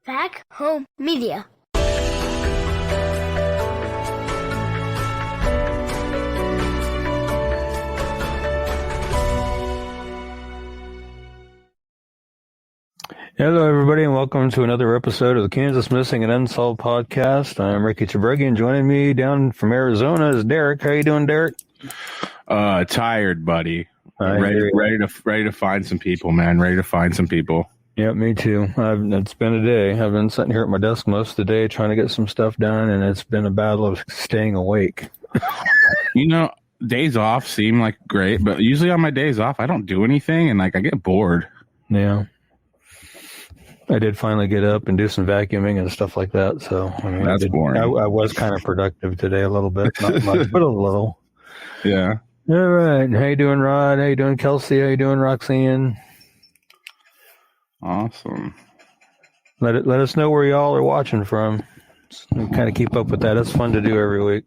Back Home Media. Hello, everybody, and welcome to another episode of the Kansas Missing and Unsolved podcast. I'm Ricky Tabergi, and joining me down from Arizona is Derek. How you doing, Derek? Tired, buddy. Ready to find some people, man. Ready to find some people. Yeah, me too. It's been a day. I've been sitting here at my desk most of the day trying to get some stuff done, and it's been a battle of staying awake. You know, days off seem like great, but usually on my days off, I don't do anything, and I get bored. Yeah. I did finally get up and do some vacuuming and stuff like that. So that's boring. I was kind of productive today, a little bit, not much, but a little. Yeah. All right. How you doing, Rod? How you doing, Kelsey? How you doing, Roxanne? Awesome. Let us know where y'all are watching from. Kind of keep up with that. It's fun to do every week.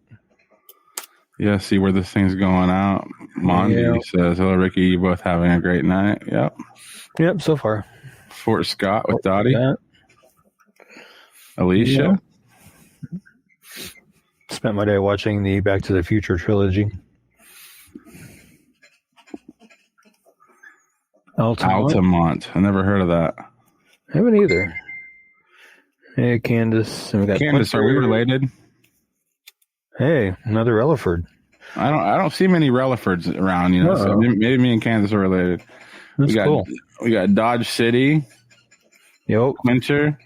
Yeah. See where this thing's going out. Mondi says, "Hello, Ricky. You both having a great night?" Yep. So far. Fort Scott with Dottie. Alicia. Yeah. Spent my day watching the Back to the Future trilogy. Altamont. I never heard of that. I haven't either. Hey, Candace. And we got Candace, are we related? Hey, another Relaford. I don't see many Relafords around, you know. So maybe me and Candace are related. That's cool. We got Dodge City. Yep. Quinter.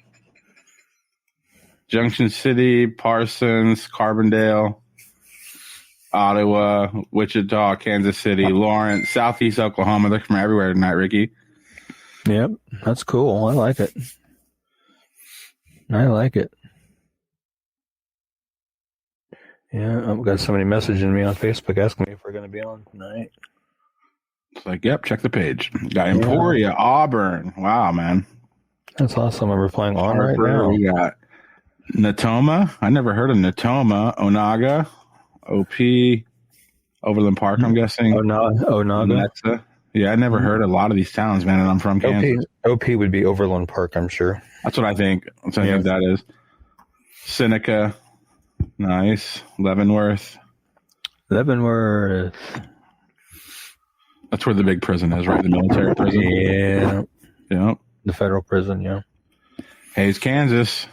Junction City, Parsons, Carbondale, Ottawa, Wichita, Kansas City, Lawrence, Southeast Oklahoma. They're from everywhere tonight, Ricky. Yep. That's cool. I like it. Yeah, I've got somebody messaging me on Facebook asking me if we're going to be on tonight. It's like, yep, check the page. Got Emporia, Auburn. Wow, man. That's awesome. I'm replying on right now. We got Natoma. I never heard of Natoma. Onaga. OP. Overland Park, I'm guessing. Onaga. Yeah, I never heard of a lot of these towns, man, and I'm from Kansas. OP would be Overland Park, I'm sure. That's what I think. That's what I think that is. Seneca. Nice. Leavenworth. That's where the big prison is, right? The military prison. Yeah. Yep. The federal prison, yeah. Hayes, Kansas.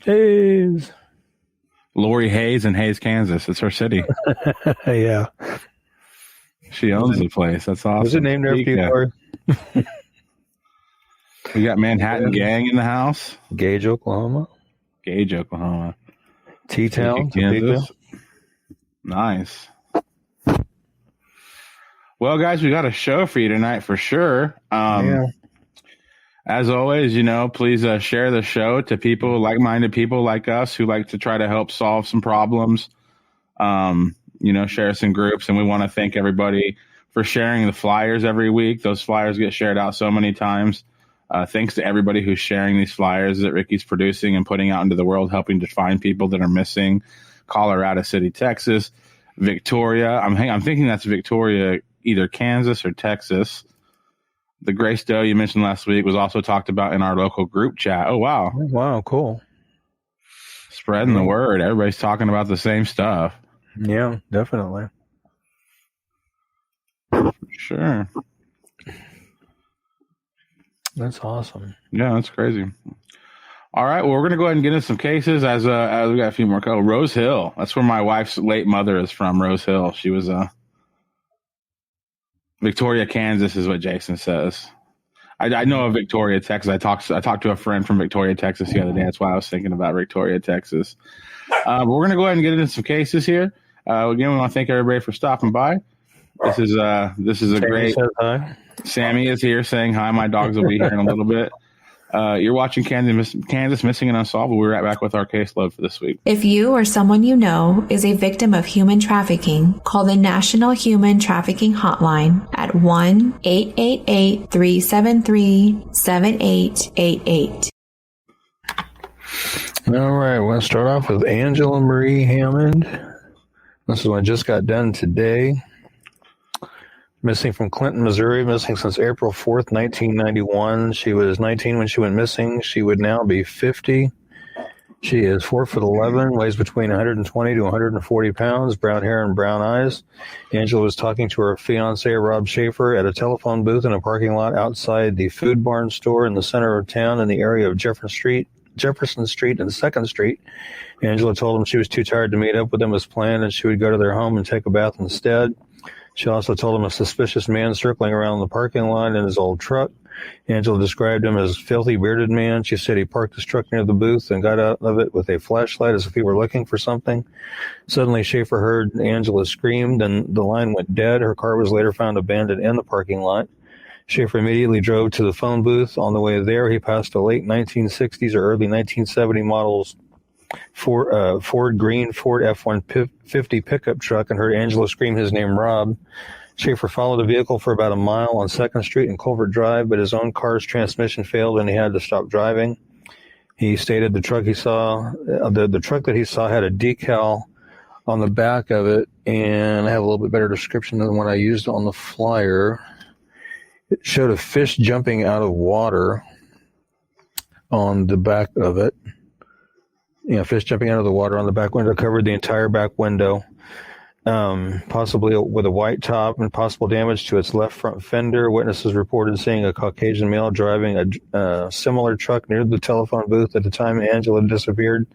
Hayes. Lori Hayes in Hayes, Kansas. It's her city. Yeah. She owns the place. That's awesome. Was it named after you, Lori? We got Manhattan Gang in the house. Gage, Oklahoma. T-Town, Kansas. Nice. Well, guys, we got a show for you tonight for sure. As always, please share the show to people, like-minded people like us who like to try to help solve some problems. Share us in groups. And we want to thank everybody for sharing the flyers every week. Those flyers get shared out so many times. Thanks to everybody who's sharing these flyers that Ricky's producing and putting out into the world, helping to find people that are missing. Colorado City, Texas, Victoria. I'm thinking that's Victoria, either Kansas or Texas. The Grace Doe you mentioned last week was also talked about in our local group chat. Oh, wow. Wow, cool. Spreading the word. Everybody's talking about the same stuff. Yeah, definitely. For sure. That's awesome. Yeah, that's crazy. All right, well, we're going to go ahead and get into some cases as we got a few more. Rose Hill. That's where my wife's late mother is from, Rose Hill. She was Victoria, Kansas is what Jason says. I know of Victoria, Texas. I talked to a friend from Victoria, Texas the other day. That's why I was thinking about Victoria, Texas. But we're going to go ahead and get into some cases here. Again, we want to thank everybody for stopping by. This is a Sammy great. says hi. Sammy is here saying hi. My dogs will be here in a little bit. You're watching Kansas Missing and Unsolved. We'll be right back with our caseload for this week. If you or someone you know is a victim of human trafficking, call the National Human Trafficking Hotline at 1-888-373-7888. All right, we're going to start off with Angela Marie Hammond. This one just got done today. Missing from Clinton, Missouri. Missing since April 4th, 1991. She was 19 when she went missing. She would now be 50. She is 4'11", weighs between 120 to 140 pounds, brown hair and brown eyes. Angela was talking to her fiance, Rob Schaefer, at a telephone booth in a parking lot outside the Food Barn store in the center of town in the area of Jefferson Street and 2nd Street. Angela told him she was too tired to meet up with them as planned and she would go to their home and take a bath instead. She also told him a suspicious man circling around the parking lot in his old truck. Angela described him as filthy, bearded man. She said he parked his truck near the booth and got out of it with a flashlight as if he were looking for something. Suddenly, Schaefer heard Angela scream, then the line went dead. Her car was later found abandoned in the parking lot. Schaefer immediately drove to the phone booth. On the way there, he passed a late 1960s or early 1970 models Ford green Ford F-150 pickup truck and heard Angela scream his name, Rob. Schaefer followed the vehicle for about a mile on 2nd Street and Culver Drive, but his own car's transmission failed and he had to stop driving. He stated the truck the truck that he saw had a decal on the back of it, and I have a little bit better description than what I used on the flyer. It showed a fish jumping out of water on the back of it. Fish jumping out of the water on the back window, covered the entire back window. Possibly with a white top and possible damage to its left front fender. Witnesses reported seeing a Caucasian male driving a similar truck near the telephone booth at the time Angela disappeared.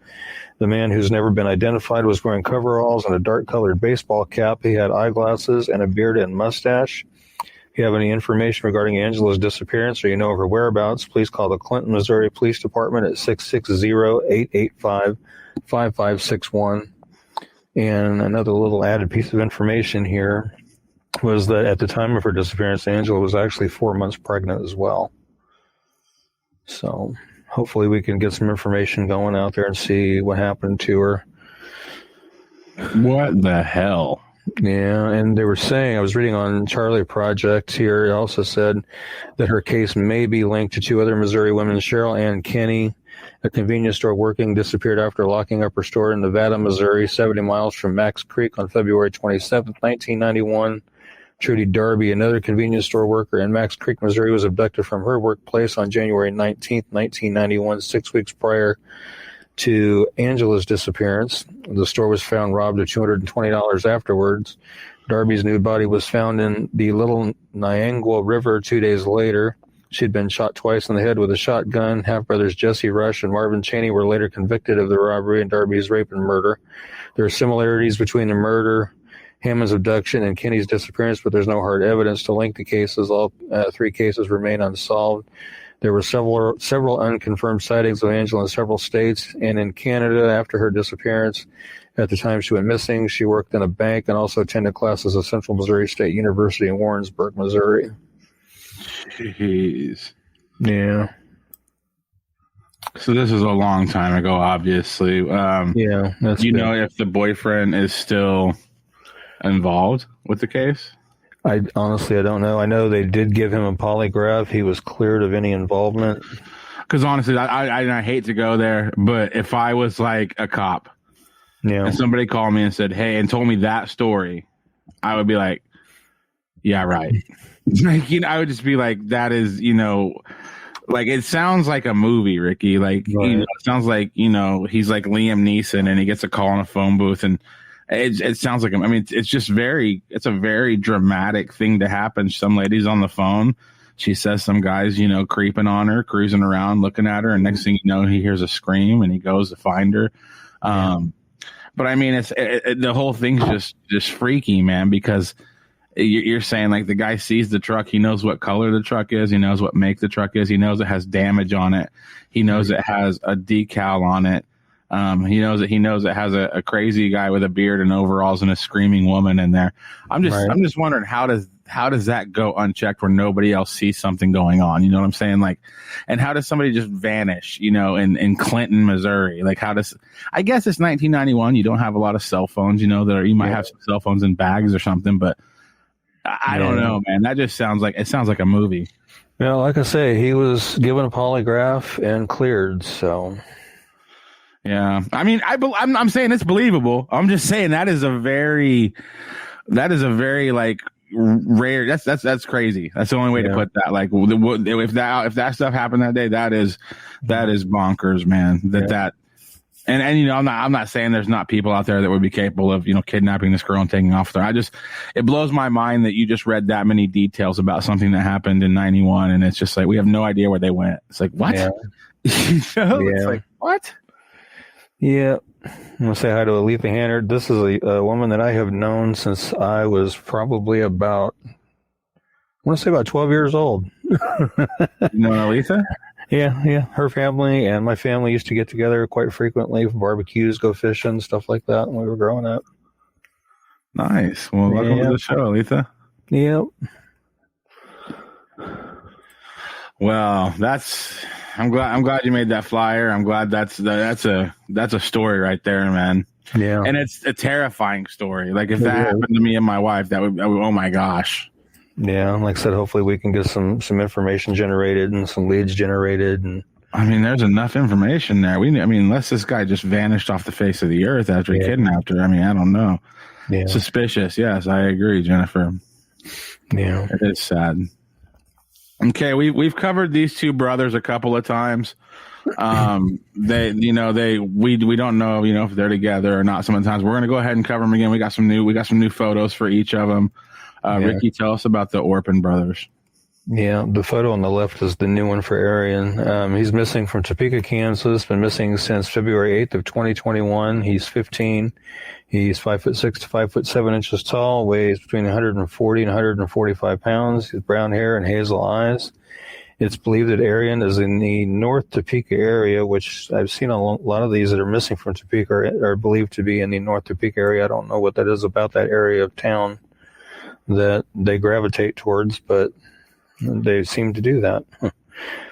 The man, who's never been identified, was wearing coveralls and a dark-colored baseball cap. He had eyeglasses and a beard and mustache. If you have any information regarding Angela's disappearance or you know of her whereabouts, please call the Clinton, Missouri Police Department at 660-885-5561. And another little added piece of information here was that at the time of her disappearance, Angela was actually 4 months pregnant as well. So hopefully we can get some information going out there and see what happened to her. What the hell? Yeah, and they were saying, I was reading on Charlie Project here, it also said that her case may be linked to two other Missouri women, Cheryl Ann Kenny, a convenience store working, disappeared after locking up her store in Nevada, Missouri, 70 miles from Max Creek on February 27, 1991. Trudy Darby, another convenience store worker in Max Creek, Missouri, was abducted from her workplace on January 19, 1991, 6 weeks prior to Angela's disappearance. The store was found robbed of $220 afterwards. Darby's nude body was found in the Little Niangua River 2 days later. She'd been shot twice in the head with a shotgun. Half-brothers Jesse Rush and Marvin Chaney were later convicted of the robbery and Darby's rape and murder. There are similarities between the murder, Hammond's abduction, and Kenny's disappearance, but there's no hard evidence to link the cases. All three cases remain unsolved. There were several unconfirmed sightings of Angela in several states and in Canada after her disappearance. At the time she went missing, she worked in a bank and also attended classes at Central Missouri State University in Warrensburg, Missouri. Jeez. Yeah. So this is a long time ago, obviously. Yeah. Do you know if the boyfriend is still involved with the case? I don't know. I know they did give him a polygraph. He was cleared of any involvement. Because honestly, I hate to go there, but if I was like a cop, and somebody called me and said, "Hey," and told me that story, I would be like, "Yeah, right." Like, I would just be like, "That is, like it sounds like a movie, Ricky. Like, right. It sounds like he's like Liam Neeson, and he gets a call in a phone booth and." It sounds like, it's a very dramatic thing to happen. Some lady's on the phone. She says some guy's, creeping on her, cruising around, looking at her. And next thing you know, he hears a scream and he goes to find her. But the whole thing's just freaky, man, because you're saying like the guy sees the truck. He knows what color the truck is. He knows what make the truck is. He knows it has damage on it. He knows it has a decal on it. He knows it has a crazy guy with a beard and overalls and a screaming woman in there. I'm just wondering how does that go unchecked where nobody else sees something going on? You know what I'm saying? Like, and how does somebody just vanish, in Clinton, Missouri? Like, I guess it's 1991. You don't have a lot of cell phones, you might have some cell phones in bags or something, but I don't know, man. That just sounds like a movie. Well, like I say, he was given a polygraph and cleared, so. Yeah, I mean, I'm saying it's believable. I'm just saying that is a very like rare. That's crazy. That's the only way to put that. Like, if that stuff happened that day, that is bonkers, man. And you know, I'm not saying there's not people out there that would be capable of, you know, kidnapping this girl and taking off with her. It blows my mind that you just read that many details about something that happened in 91, and it's just like we have no idea where they went. It's like, what? Yeah. You know? It's like, what? Yeah. I'm gonna say hi to Olathe Hannard. This is a woman that I have known since I was probably about 12 years old. You know Olathe? Yeah. Her family and my family used to get together quite frequently for barbecues, go fishing, stuff like that when we were growing up. Nice. Well, welcome to the show, Olathe. Yep. Well, I'm glad you made that flyer. I'm glad that's a story right there, man. Yeah. And it's a terrifying story. Like if that happened to me and my wife, that would oh my gosh. Yeah, like I said, hopefully we can get some information generated and some leads generated. And I mean, there's enough information there. Unless this guy just vanished off the face of the earth after he kidnapped her. I mean, I don't know. Yeah. Suspicious. Yes, I agree, Jennifer. Yeah, it is sad. Okay, we've covered these two brothers a couple of times. We don't know, you know, if they're together or not. Sometimes we're going to go ahead and cover them again. We got some new photos for each of them. Ricky, tell us about the Orpin brothers. Yeah, the photo on the left is the new one for Aryan. He's missing from Topeka, Kansas. Been missing since February 8th of 2021. He's 15. He's 5'6" to 5'7" tall. Weighs between 140 and 145 pounds. He has brown hair and hazel eyes. It's believed that Aryan is in the North Topeka area, which I've seen a lot of these that are missing from Topeka are believed to be in the North Topeka area. I don't know what that is about that area of town that they gravitate towards, but they seem to do that. If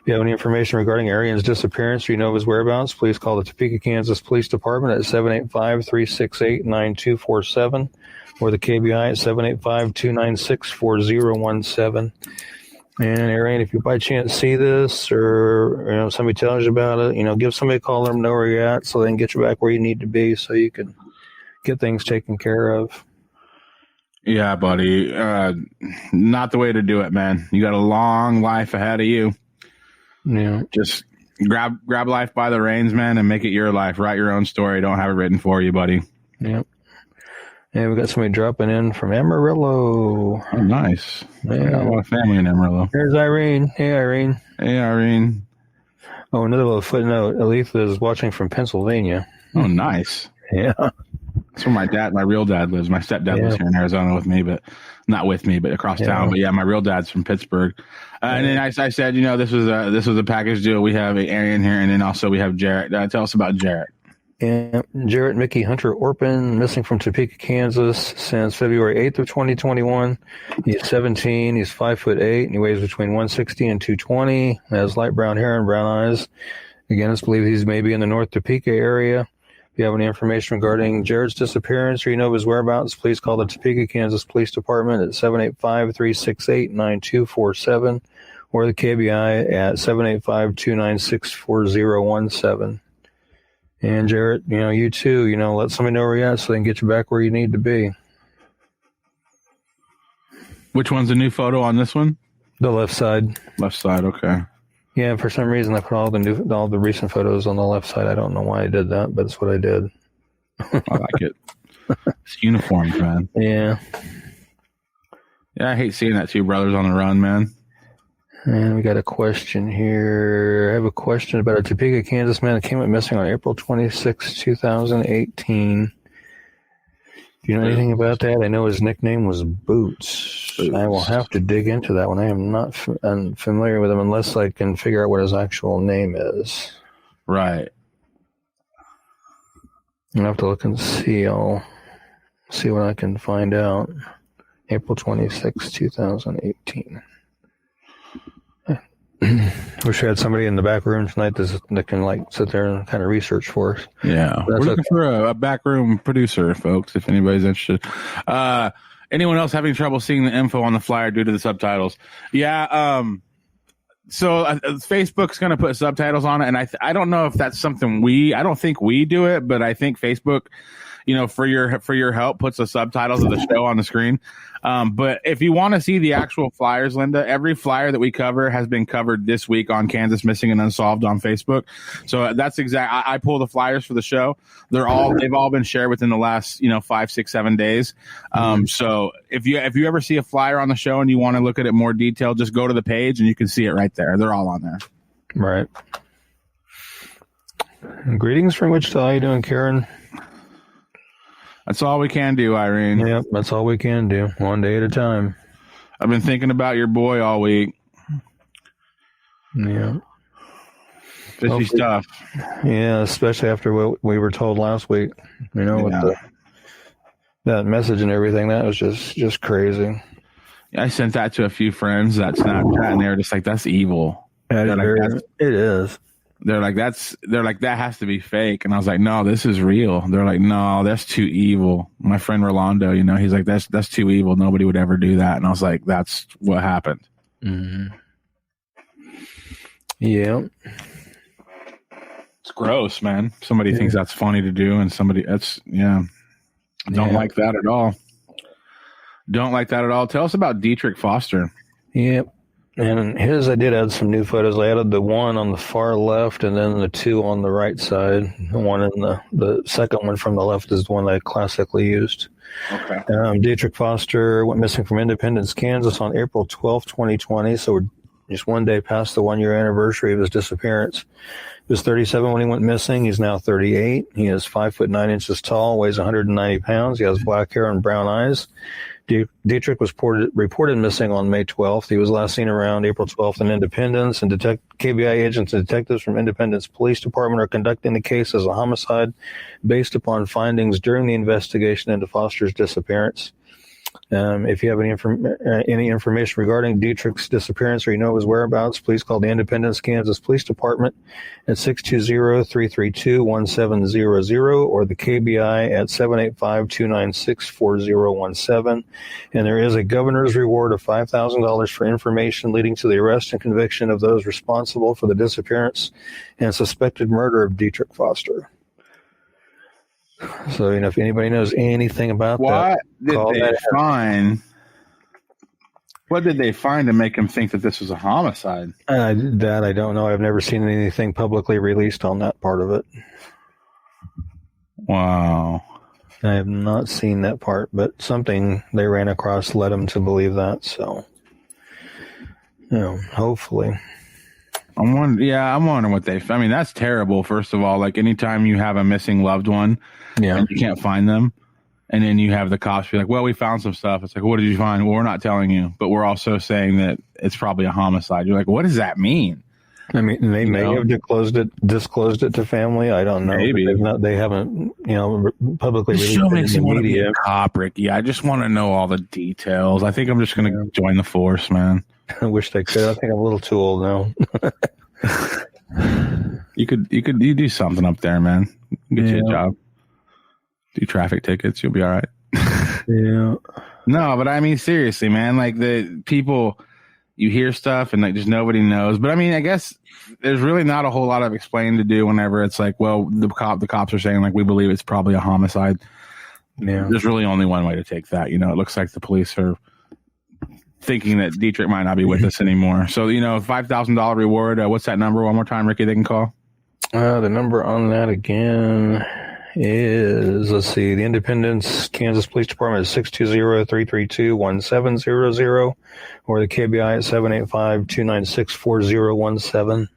you have any information regarding Aryan's disappearance or you know his whereabouts, please call the Topeka, Kansas Police Department at 785-368-9247 or the KBI at 785-296-4017. And Aryan, if you by chance see this or you know somebody tells you about it, you know, give somebody a call, let them know where you're at so they can get you back where you need to be so you can get things taken care of. Yeah, buddy. Not the way to do it, man. You got a long life ahead of you. Yeah. Just grab life by the reins, man, and make it your life. Write your own story. Don't have it written for you, buddy. Yep. And we got somebody dropping in from Amarillo. Oh, nice. Yeah. I got a lot of family in Amarillo. There's Irene. Hey, Irene. Hey, Irene. Oh, another little footnote. Olathe is watching from Pennsylvania. Oh, nice. Yeah. That's where my real dad lives. My stepdad lives here in Arizona with me, but not with me, but across town. But yeah, my real dad's from Pittsburgh. And then I said, you know, this was a package deal. We have Aryan here, and then also we have Jarrett. Tell us about Jarrett. Yeah, Jarrett Mickey Hunter Orpin, missing from Topeka, Kansas since February 8th of 2021. He's 17. He's 5'8", and he weighs between 160 and 220. Has light brown hair and brown eyes. Again, it's believed he's maybe in the North Topeka area. If you have any information regarding Jarrett's disappearance or you know his whereabouts, please call the Topeka, Kansas Police Department at 785-368-9247 or the KBI at 785-296-4017. And Jarrett, you know, you too, you know, let somebody know where you're at so they can get you back where you need to be. Which one's the new photo on this one? The left side. Left side, okay. Yeah, for some reason I put all the recent photos on the left side. I don't know why I did that, but it's what I did. I like it. It's uniforms, man. Yeah. Yeah, I hate seeing that two brothers on the run, man. And we got a question here. I have a question about a Topeka, Kansas man that came up missing on April 26, 2018. Do you know anything about that? I know his nickname was Boots. I will have to dig into that one. I am not familiar with him unless I can figure out what his actual name is. Right. I'll have to look and see. I'll see what I can find out. April 26, 2018. Wish we had somebody in the back room tonight that can like sit there and kind of research for us. Yeah, we're looking for a back room producer, folks. If anybody's interested. Anyone else having trouble seeing the info on the flyer due to the subtitles? Yeah. So Facebook's going to put subtitles on it, and I don't know if that's something I don't think we do it, but I think Facebook for your help, puts the subtitles of the show on the screen. But if you want to see the actual flyers, Linda, every flyer that we cover has been covered this week on Kansas Missing and Unsolved on Facebook. So that's I pull the flyers for the show. They've all been shared within the last 5, 6, 7 days. So if you ever see a flyer on the show and you want to look at it more detailed, just go to the page and you can see it right there. They're all on there. Right. Greetings from Wichita. How you doing, Karen? That's all we can do, Irene. Yep, that's all we can do. One day at a time. I've been thinking about your boy all week. Yeah. Fishy stuff. Yeah, especially after what we were told last week. With that message and everything. That was just crazy. I sent that to a few friends that Snapchat, and they were just like, "That's evil." It is. They're like, that has to be fake. And I was like, no, this is real. They're like, no, that's too evil. My friend Rolando, he's like, that's too evil. Nobody would ever do that. And I was like, that's what happened. Mm-hmm. Yeah. It's gross, man. Somebody thinks that's funny to do. And somebody don't like that at all. Don't like that at all. Tell us about Detreck Foster. Yep. And I did add some new photos. I added the one on the far left and then the two on the right side. The one in the second one from the left is the one I classically used. Okay. Detreck Foster went missing from Independence, Kansas on April 12th, 2020. So we're just one day past the 1 year anniversary of his disappearance. He was 37 when he went missing. He's now 38. He is 5'9" tall, weighs 190 pounds. He has black hair and brown eyes. Detreck was reported missing on May 12th. He was last seen around April 12th in Independence, and KBI agents and detectives from Independence Police Department are conducting the case as a homicide based upon findings during the investigation into Foster's disappearance. If you have any information regarding Detreck's disappearance or his whereabouts, please call the Independence, Kansas Police Department at 620-332-1700 or the KBI at 785-296-4017. And there is a governor's reward of $5,000 for information leading to the arrest and conviction of those responsible for the disappearance and suspected murder of Detreck Foster. So, if anybody knows anything about what did they find to make him think that this was a homicide? I don't know. I've never seen anything publicly released on that part of it. Wow. I have not seen that part, but something they ran across led them to believe that. So, hopefully. I'm wondering what that's terrible. First of all, like anytime you have a missing loved one and you can't find them, and then you have the cops be like, well, we found some stuff. It's like, what did you find? Well, we're not telling you, but we're also saying that it's probably a homicide. You're like, what does that mean? I mean, they may have disclosed it to family. I don't know. Maybe they haven't, publicly released it in the media. A cop, Ricky. I just want to know all the details. I think I'm just going to join the force, man. I wish they could. I think I'm a little too old now. You do something up there, man. Get you a job. Do traffic tickets. You'll be all right. Yeah. No, but I mean, seriously, man, like the people, you hear stuff and like just nobody knows. But I mean, I guess there's really not a whole lot of explaining to do whenever it's like, well, the cops are saying like, we believe it's probably a homicide. Yeah. There's really only one way to take that. It looks like the police are thinking that Detreck might not be with us anymore. So, $5,000 reward. What's that number? One more time, Ricky, they can call. The number on that again is, let's see, the Independence, Kansas Police Department is 620-332-1700 or the KBI at 785-296-4017.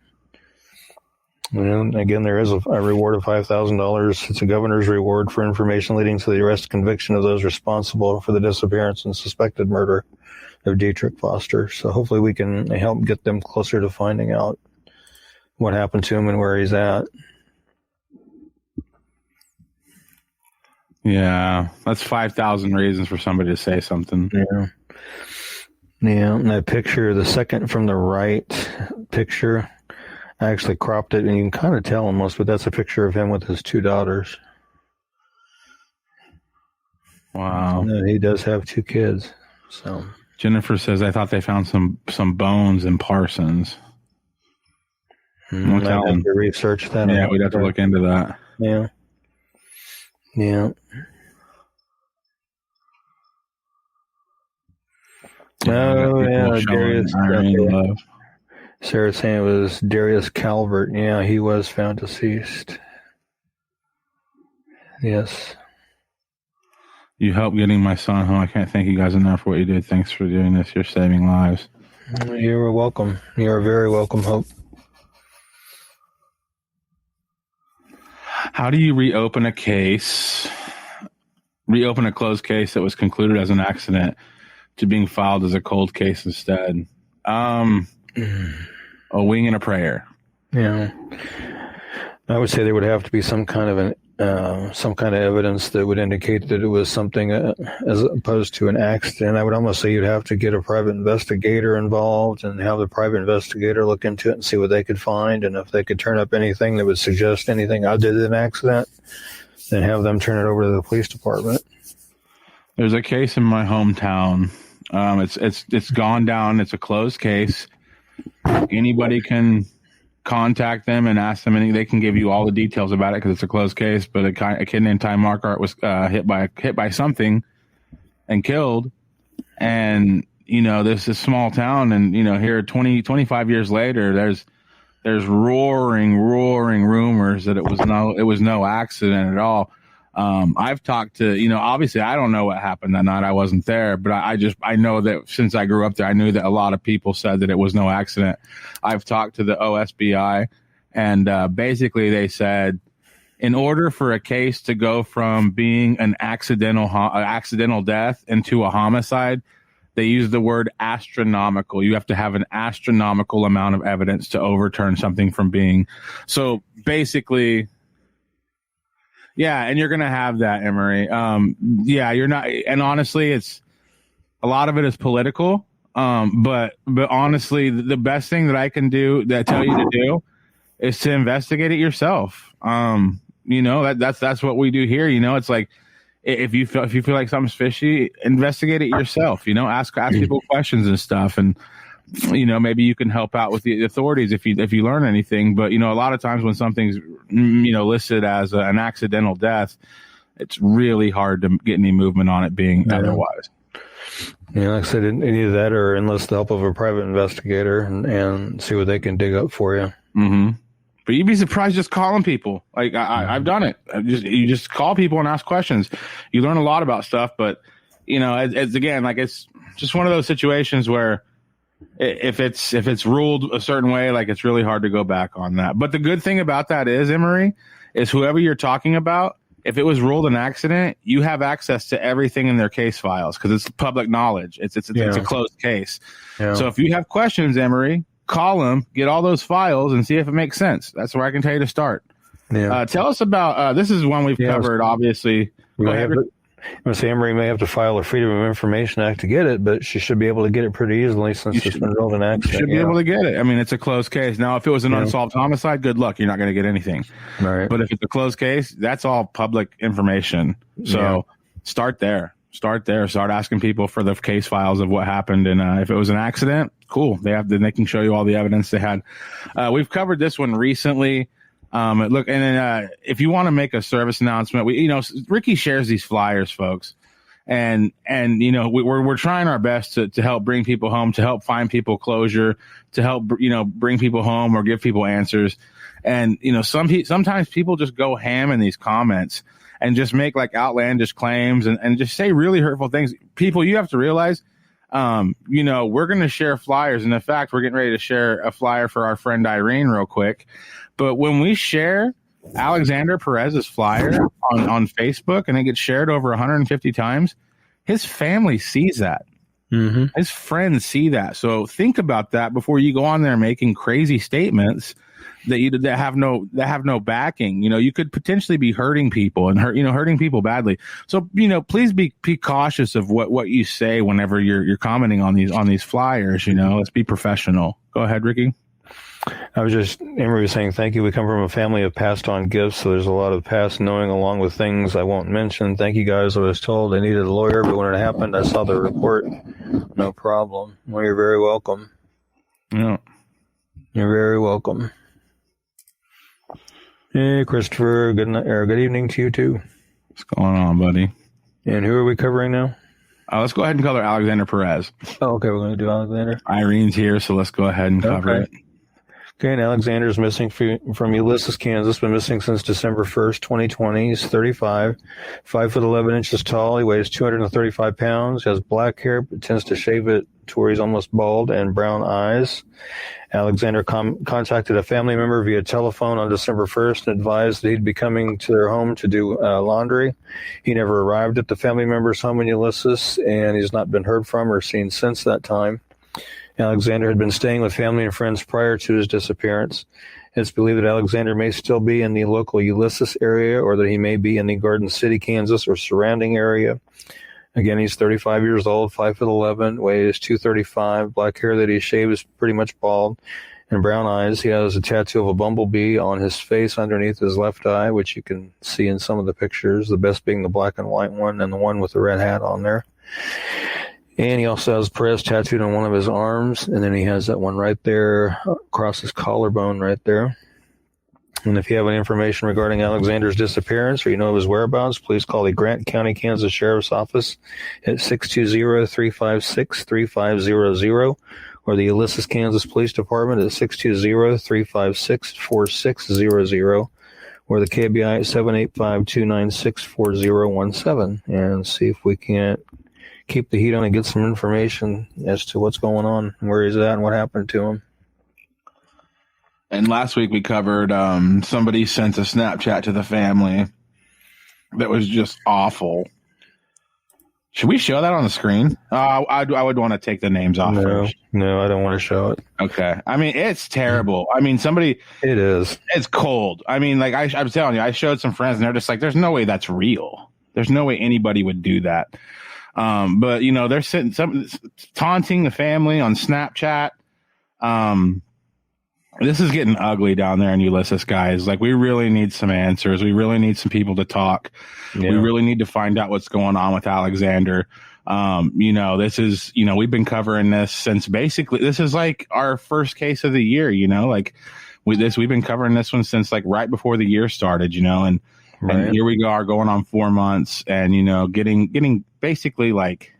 And again, there is a reward of $5,000. It's a governor's reward for information leading to the arrest and conviction of those responsible for the disappearance and suspected murder of Detreck Foster. So hopefully we can help get them closer to finding out what happened to him and where he's at. Yeah, that's 5,000 reasons for somebody to say something. Yeah. Yeah, and that picture, the second from the right picture, I actually cropped it, and you can kind of tell almost, but that's a picture of him with his two daughters. Wow. And he does have two kids. So Jennifer says, I thought they found some bones in Parsons. I'll have to research that. Yeah, we'd have to look into that. Yeah. Yeah. Oh, yeah, Darius. Okay. Sarah's saying it was Darius Calvert. Yeah, he was found deceased. Yes. You helped getting my son home. I can't thank you guys enough for what you did. Thanks for doing this. You're saving lives. You're welcome. You're very welcome, Hope. How do you reopen a closed case that was concluded as an accident to being filed as a cold case instead? A wing and a prayer. Yeah. I would say there would have to be some kind of evidence that would indicate that it was something as opposed to an accident. I would almost say you'd have to get a private investigator involved and have the private investigator look into it and see what they could find. And if they could turn up anything that would suggest anything other than an accident, then have them turn it over to the police department. There's a case in my hometown. It's gone down. It's a closed case. Anybody can contact them and ask them anything. They can give you all the details about it because it's a closed case. But a kid named Ty Markart was hit by something and killed. And this is a small town, and here 25 years later, there's roaring rumors that it was no accident at all. I've talked to, obviously I don't know what happened that night. I wasn't there, but I know that since I grew up there, I knew that a lot of people said that it was no accident. I've talked to the OSBI, and basically they said, in order for a case to go from being an accidental death into a homicide, they use the word astronomical. You have to have an astronomical amount of evidence to overturn something from being. So basically, yeah, and you're going to have that, Emery. Yeah, you're not, and honestly, it's a lot of it is political. But honestly, the best thing that I can do, that I tell you to do, is to investigate it yourself. That's what we do here. It's like if you feel like something's fishy, investigate it yourself. Ask people questions and stuff, and maybe you can help out with the authorities if you learn anything. But, a lot of times when something's, listed as an accidental death, it's really hard to get any movement on it being otherwise. Yeah, like I said, any of that or enlist the help of a private investigator and see what they can dig up for you. Mm-hmm. But you'd be surprised just calling people. Like I've done it. You just call people and ask questions. You learn a lot about stuff, but, it's again, like it's just one of those situations where if it's ruled a certain way, like it's really hard to go back on that. But the good thing about that is, Emery, is whoever you're talking about, if it was ruled an accident, you have access to everything in their case files because it's public knowledge. It's a closed case. Yeah. So if you have questions, Emery, call them, get all those files, and see if it makes sense. That's where I can tell you to start. Yeah. Tell us about this is one we've covered, obviously. Emery may have to file a Freedom of Information Act to get it, but she should be able to get it pretty easily since it's been ruled an accident. You should be able to get it. I mean, it's a closed case. Now, if it was an unsolved homicide, good luck. You're not going to get anything. Right. But if it's a closed case, that's all public information. So start there. Start asking people for the case files of what happened. And if it was an accident, cool. They can show you all the evidence they had. We've covered this one recently. Look, and then if you want to make a service announcement, Ricky shares these flyers, folks, and we're trying our best to help bring people home, to help find people closure, to help bring people home or give people answers. And sometimes people just go ham in these comments and just make like outlandish claims and just say really hurtful things. People, you have to realize, we're going to share flyers, and in fact, we're getting ready to share a flyer for our friend Irene real quick. But when we share Alexander Perez's flyer on Facebook and it gets shared over 150 times, his family sees that. Mm-hmm. His friends see that. So think about that before you go on there making crazy statements that have no backing. You could potentially be hurting people and hurting people badly. So please be cautious of what you say whenever you're commenting on these flyers. Let's be professional. Go ahead, Ricky. Emery was saying, thank you. We come from a family of passed on gifts, so there's a lot of past knowing along with things I won't mention. Thank you guys. I was told I needed a lawyer, but when it happened, I saw the report. No problem. Well, you're very welcome. Yeah. You're very welcome. Hey, Christopher, good night, or good evening to you too. What's going on, buddy? And who are we covering now? Let's go ahead and cover Alexander Perez. Oh, okay. We're going to do Alexander. Irene's here, so let's go ahead and cover it. Okay, and Alexander's missing from Ulysses, Kansas. Been missing since December 1st, 2020. He's 35, 5'11" tall. He weighs 235 pounds. He has black hair, but tends to shave it to where he's almost bald, and brown eyes. Alexander contacted a family member via telephone on December 1st and advised that he'd be coming to their home to do laundry. He never arrived at the family member's home in Ulysses, and he's not been heard from or seen since that time. Alexander had been staying with family and friends prior to his disappearance. It's believed that Alexander may still be in the local Ulysses area, or that he may be in the Garden City, Kansas, or surrounding area. Again, he's 35 years old, 5'11", weighs 235, black hair that he shaves pretty much bald, and brown eyes. He has a tattoo of a bumblebee on his face underneath his left eye, which you can see in some of the pictures, the best being the black and white one and the one with the red hat on there. And he also has Perez tattooed on one of his arms, and then he has that one right there across his collarbone right there. And if you have any information regarding Alexander's disappearance or you know of his whereabouts, please call the Grant County, Kansas Sheriff's Office at 620-356-3500 or the Ulysses, Kansas Police Department at 620-356-4600 or the KBI at 785-296-4017 and see if we can't keep the heat on and get some information as to what's going on, where he's at, and what happened to him. And last week we covered somebody sent a Snapchat to the family that was just awful. Should we show that on the screen? I would want to take the names off first. No, I don't want to show it. Okay. I mean, it's terrible. I mean, it is. It's cold. I mean, like I'm telling you, I showed some friends and they're just like, there's no way that's real. There's no way anybody would do that. But you know, they're taunting the family on Snapchat. This is getting ugly down there in Ulysses, guys. Like, we really need some answers. We really need some people to talk. Yeah. We really need to find out what's going on with Alexander. You know, this is, you know, we've been covering this since basically this is like our first case of the year, you know, like we've been covering this one since like right before the year started, you know, and here we are going on 4 months and, you know, getting basically like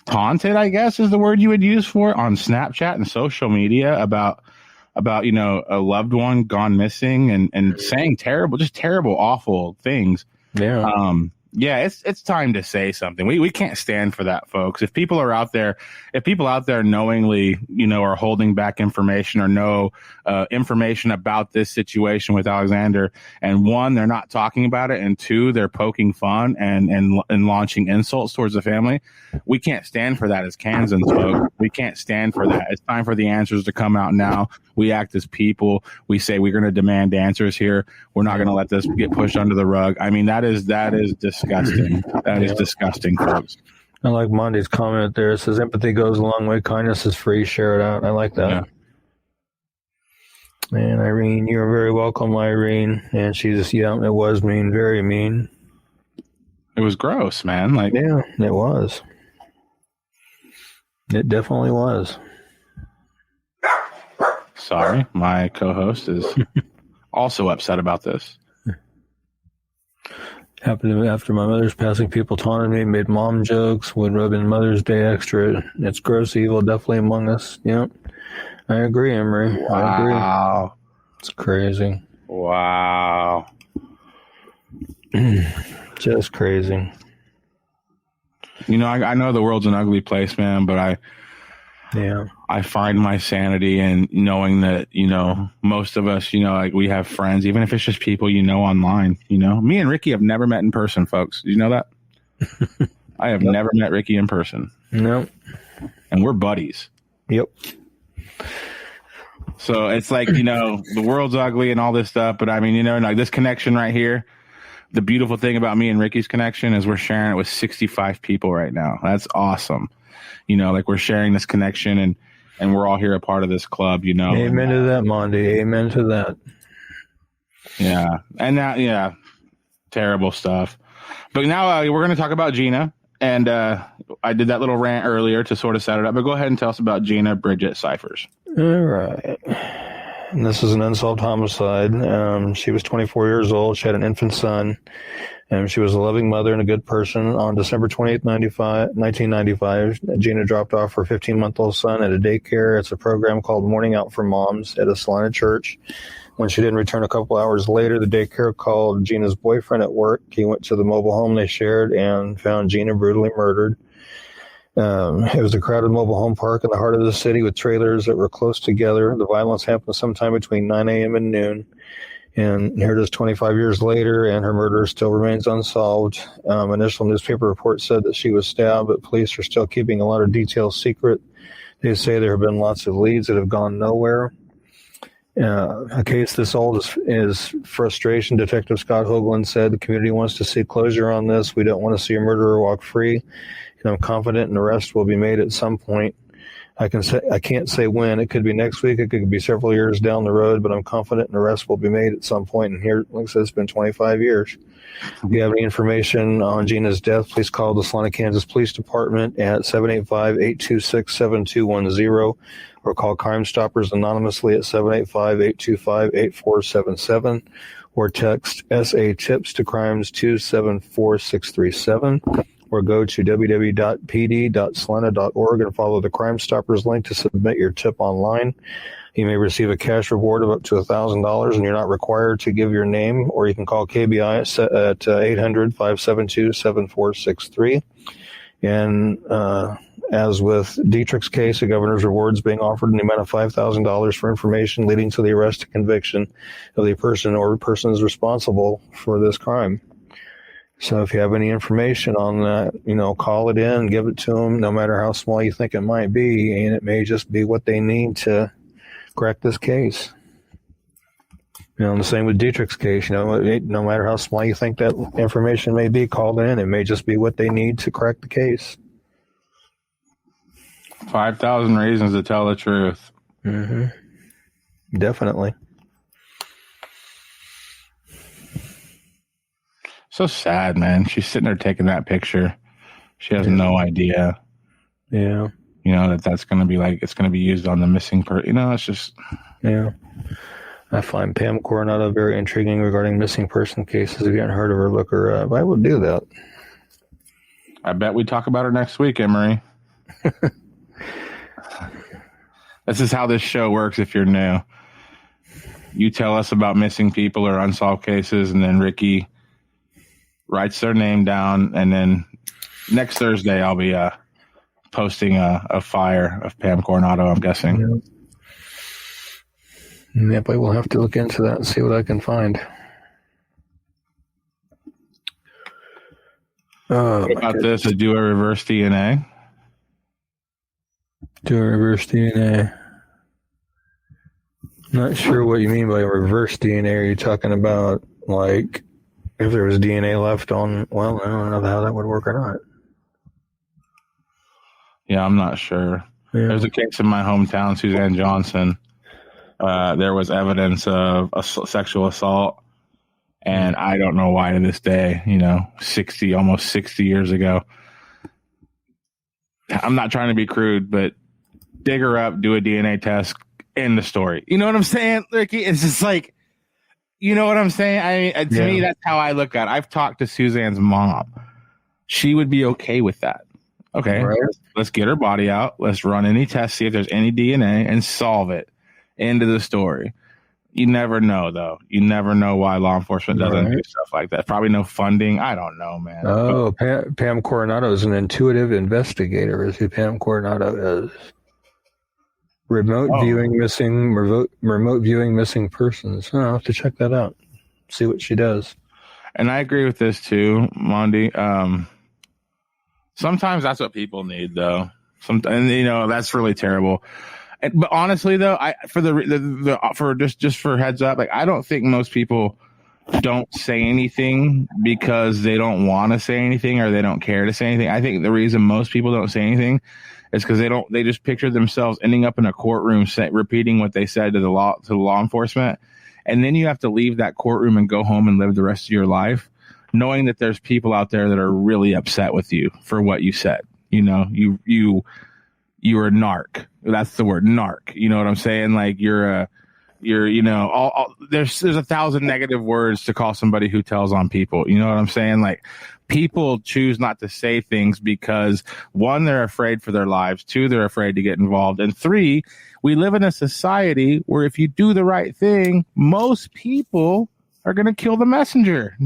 taunted, I guess is the word you would use for it, on Snapchat and social media about, you know, a loved one gone missing and saying terrible, awful things. Yeah. Yeah, it's time to say something. We can't stand for that, folks. If people out there knowingly, you know, are holding back information or know information about this situation with Alexander, and one, they're not talking about it, and two, they're poking fun and launching insults towards the family, we can't stand for that as Kansans, folks. We can't stand for that. It's time for the answers to come out now. We act as people. We say we're going to demand answers here. We're not going to let this get pushed under the rug. I mean, that is disgusting. That is disgusting, folks. I like Monty's comment there. It says empathy goes a long way. Kindness is free. Share it out. I like that. Yeah. And Irene, you're very welcome, Irene. And she just, it was mean, very mean. It was gross, man. Like, yeah, it was. It definitely was. Sorry, my co-host is also upset about this. Happened to me after my mother's passing. People taunted me, made mom jokes, would rub in Mother's Day extra. It's gross evil, definitely among us. Yep. I agree, Emery. Wow. I agree. It's crazy. Wow. Just crazy. You know, I know the world's an ugly place, man, but I find my sanity in knowing that, you know, most of us, you know, like we have friends, even if it's just people, you know, online, you know. Me and Ricky have never met in person, folks. Did you know that? I have never met Ricky in person. Nope. And we're buddies. Yep. So it's like, you know, the world's ugly and all this stuff, but I mean, you know, like this connection right here, the beautiful thing about me and Ricky's connection is we're sharing it with 65 people right now. That's awesome. You know, like we're sharing this connection and we're all here a part of this club, you know. Amen to that, Monty. Amen to that. Yeah. And now, terrible stuff. But now we're going to talk about Gina. And I did that little rant earlier to sort of set it up. But go ahead and tell us about Gina, Bridet, Cyphers. All right. And this is an unsolved homicide. She was 24 years old. She had an infant son. And she was a loving mother and a good person. On December 28th, 1995, Gina dropped off her 15-month-old son at a daycare. It's a program called Morning Out for Moms at a Salina church. When she didn't return a couple hours later, the daycare called Gina's boyfriend at work. He went to the mobile home they shared and found Gina brutally murdered. It was a crowded mobile home park in the heart of the city with trailers that were close together. The violence happened sometime between 9 a.m. and noon. And here it is 25 years later, and her murder still remains unsolved. Initial newspaper reports said that she was stabbed, but police are still keeping a lot of details secret. They say there have been lots of leads that have gone nowhere. A case this old is frustration. Detective Scott Hoagland said the community wants to see closure on this. We don't want to see a murderer walk free, and I'm confident an arrest will be made at some point. I can't say when. It could be next week. It could be several years down the road, but I'm confident an arrest will be made at some point. And here, like I said, it's been 25 years. If you have any information on Gina's death, please call the Salina, Kansas Police Department at 785-826-7210 or call Crime Stoppers anonymously at 785-825-8477 or text SA TIPS to crimes 274637. Or go to www.pd.salina.org and follow the Crime Stoppers link to submit your tip online. You may receive a cash reward of up to $1,000, and you're not required to give your name, or you can call KBI at 800-572-7463. And as with Detreck's case, the governor's reward is being offered in the amount of $5,000 for information leading to the arrest and conviction of the person or persons responsible for this crime. So if you have any information on that, call it in, give it to them, no matter how small you think it might be, and it may just be what they need to crack this case. The same with Detreck's case. No matter how small you think that information may be, call it in. It may just be what they need to crack the case. 5,000 reasons to tell the truth. Mm-hmm. Definitely. So sad, man. She's sitting there taking that picture. She has no idea. Yeah. That's going to be it's going to be used on the missing person. It's just. Yeah. I find Pam Coronado very intriguing regarding missing person cases. If you haven't heard of her, look her up. I will do that. I bet we talk about her next week, Emery. This is how this show works if you're new. You tell us about missing people or unsolved cases, and then Ricky writes their name down, and then next Thursday I'll be posting a fire of Pam Coronado, I'm guessing. Yep, I will have to look into that and see what I can find. What about this? Do a reverse DNA? Do a reverse DNA. Not sure what you mean by reverse DNA. Are you talking about, if there was DNA left on, I don't know how that would work or not. Yeah, I'm not sure. Yeah. There's a case in my hometown, Suzanne Johnson. There was evidence of a sexual assault, and I don't know why to this day, almost 60 years ago. I'm not trying to be crude, but dig her up, do a DNA test, end the story. You know what I'm saying, Ricky? It's just you know what I'm saying? To me, that's how I look at it. I've talked to Suzanne's mom. She would be okay with that. Okay, right. Let's get her body out. Let's run any tests, see if there's any DNA, and solve it. End of the story. You never know, though. You never know why law enforcement doesn't do stuff like that. Probably no funding. I don't know, man. Oh, Pam Coronado is an intuitive investigator, is who Pam Coronado is. Remote viewing missing persons. I'll have to check that out. See what she does. And I agree with this too, Mondi. Sometimes that's what people need, though. That's really terrible. But honestly, though, just for heads up, I don't think most people don't say anything because they don't want to say anything or they don't care to say anything. I think the reason most people don't say anything is because they just picture themselves ending up in a courtroom repeating what they said to the law enforcement, and then you have to leave that courtroom and go home and live the rest of your life, knowing that there's people out there that are really upset with you for what you said. You're a narc. That's the word, narc. You know what I'm saying? You're You're, you know, there's 1,000 negative words to call somebody who tells on people. You know what I'm saying? Like, people choose not to say things because, one, they're afraid for their lives. Two, they're afraid to get involved. And three, we live in a society where if you do the right thing, most people are going to kill the messenger.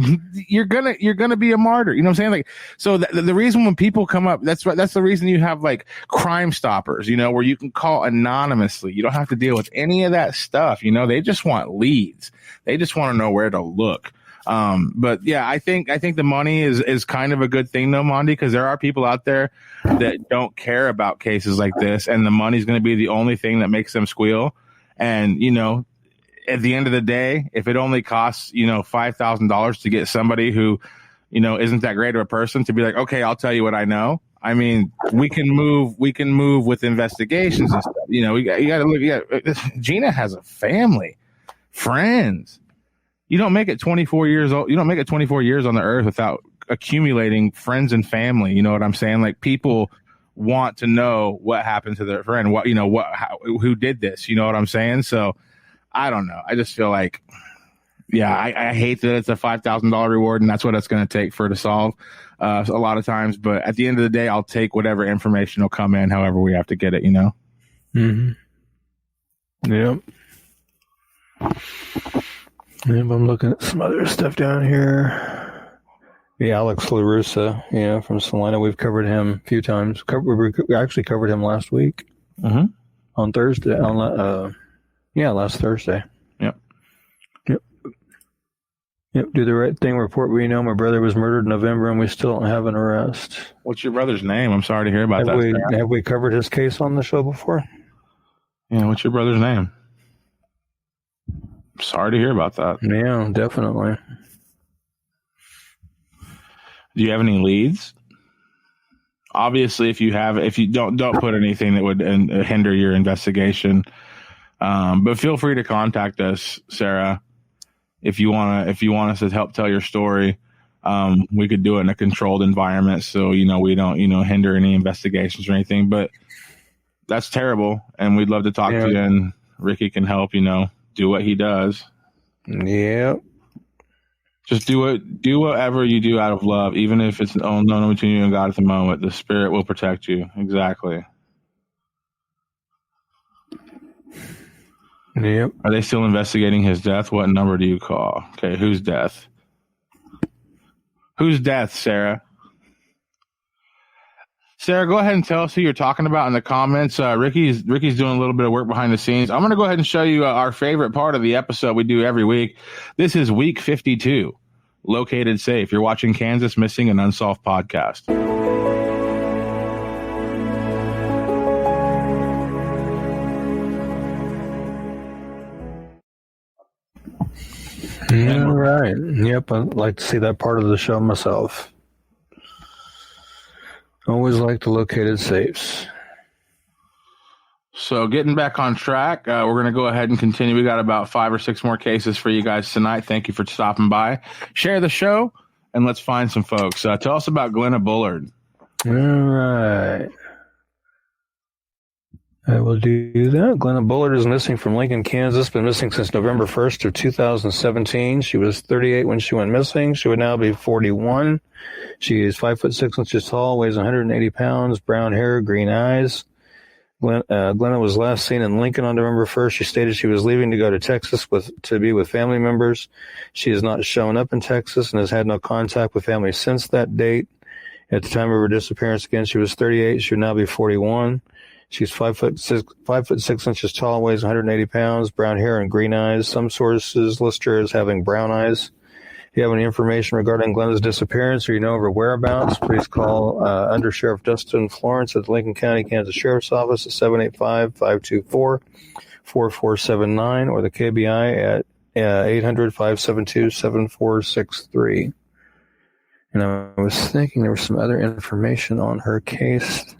You're going to be a martyr. You know what I'm saying? Like, so the reason when people come up, that's the reason you have like Crime Stoppers, you know, where you can call anonymously. You don't have to deal with any of that stuff. You know, they just want leads. They just want to know where to look. But yeah, I think the money is kind of a good thing though, Mondi, because there are people out there that don't care about cases like this, and the money's going to be the only thing that makes them squeal. And, you know, at the end of the day, if it only costs, you know, $5,000 to get somebody who, you know, isn't that great of a person to be like, okay, I'll tell you what I know. I mean, we can move with investigations and stuff. You know, you got to look. Gina has a family, friends. You don't make it 24 years old. You don't make it 24 years on the earth without accumulating friends and family. You know what I'm saying? Like, people want to know what happened to their friend. What, you know, who did this? You know what I'm saying? So, I don't know. I just feel like, yeah, I hate that it's a $5,000 reward, and that's what it's going to take for it to solve a lot of times. But at the end of the day, I'll take whatever information will come in, however we have to get it, you know? Mm-hmm. Yep. Yep, I'm looking at some other stuff down here. Yeah, Alex LaRussa, yeah, from Salina. We've covered him a few times. We actually covered him last week on Thursday. Last Thursday. Yep. Do the right thing. Report we know my brother was murdered in November, and we still don't have an arrest. What's your brother's name? I'm sorry to hear about that. Have we covered his case on the show before? Yeah, what's your brother's name? Sorry to hear about that. Yeah, definitely. Do you have any leads? Obviously, if you don't put anything that would hinder your investigation. But feel free to contact us, Sarah, if you want us to help tell your story. We could do it in a controlled environment, so, you know, we don't, you know, hinder any investigations or anything. But that's terrible, and we'd love to talk to you, and Ricky can help, you know, do what he does. Yep. Just do whatever you do out of love, even if it's unknown between you and God at the moment. The Spirit will protect you. Exactly. Yep. Are they still investigating his death? What number do you call? Okay, whose death? Whose death, Sarah? Sarah, go ahead and tell us who you're talking about in the comments. Ricky's doing a little bit of work behind the scenes. I'm going to go ahead and show you our favorite part of the episode we do every week. This is week 52, Located Safe. You're watching Kansas Missing and Unsolved podcast. All right. Yep. I'd like to see that part of the show myself. Always like the located safes. So getting back on track, we're going to go ahead and continue. We got about 5 or 6 more cases for you guys tonight. Thank you for stopping by. Share the show, and let's find some folks. Tell us about Glenna Bullard. All right. I will do that. Glenna Bullard is missing from Lincoln, Kansas. Been missing since November 1st of 2017. She was 38 when she went missing. She would now be 41. She is 5'6" tall, weighs 180 pounds, brown hair, green eyes. Glenna was last seen in Lincoln on November 1st. She stated she was leaving to go to Texas to be with family members. She has not shown up in Texas and has had no contact with family since that date. At the time of her disappearance, again, she was 38. She would now be 41. She's 5'6" tall, weighs 180 pounds, brown hair and green eyes. Some sources list her as having brown eyes. If you have any information regarding Glenna's disappearance or you know of her whereabouts, please call Under Sheriff Dustin Florence at the Lincoln County, Kansas Sheriff's Office at 785-524-4479 or the KBI at 800-572-7463. And I was thinking there was some other information on her case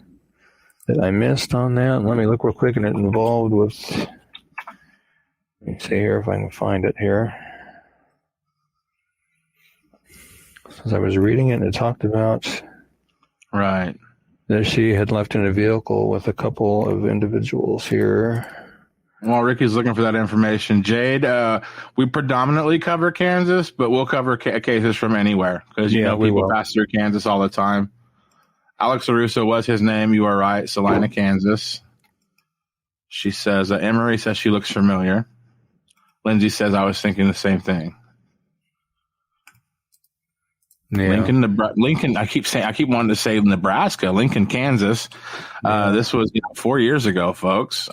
that I missed on that. Let me look real quick, and it involved with, let me see here if I can find it here. As I was reading it, it talked about right that she had left in a vehicle with a couple of individuals here. While Ricky's looking for that information, Jade, we predominantly cover Kansas, but we'll cover cases from anywhere because people pass through Kansas all the time. Alex LaRusso was his name. You are right. Salina, Kansas. She says, Emery says she looks familiar. Lindsay says, I was thinking the same thing. Yeah. Lincoln. I keep wanting to say Nebraska. Lincoln, Kansas. This was 4 years ago, folks.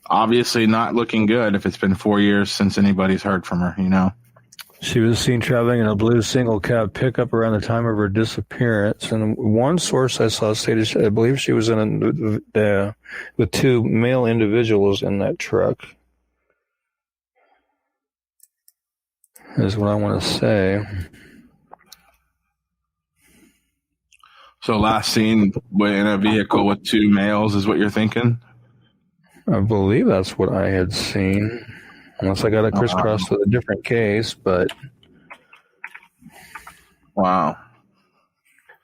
Obviously not looking good if it's been 4 years since anybody's heard from her, She was seen traveling in a blue single cab pickup around the time of her disappearance. And one source I saw stated, I believe she was with two male individuals in that truck. Is what I want to say. So last seen in a vehicle with two males is what you're thinking? I believe that's what I had seen. Unless I got it crisscrossed with a different case, but... Wow.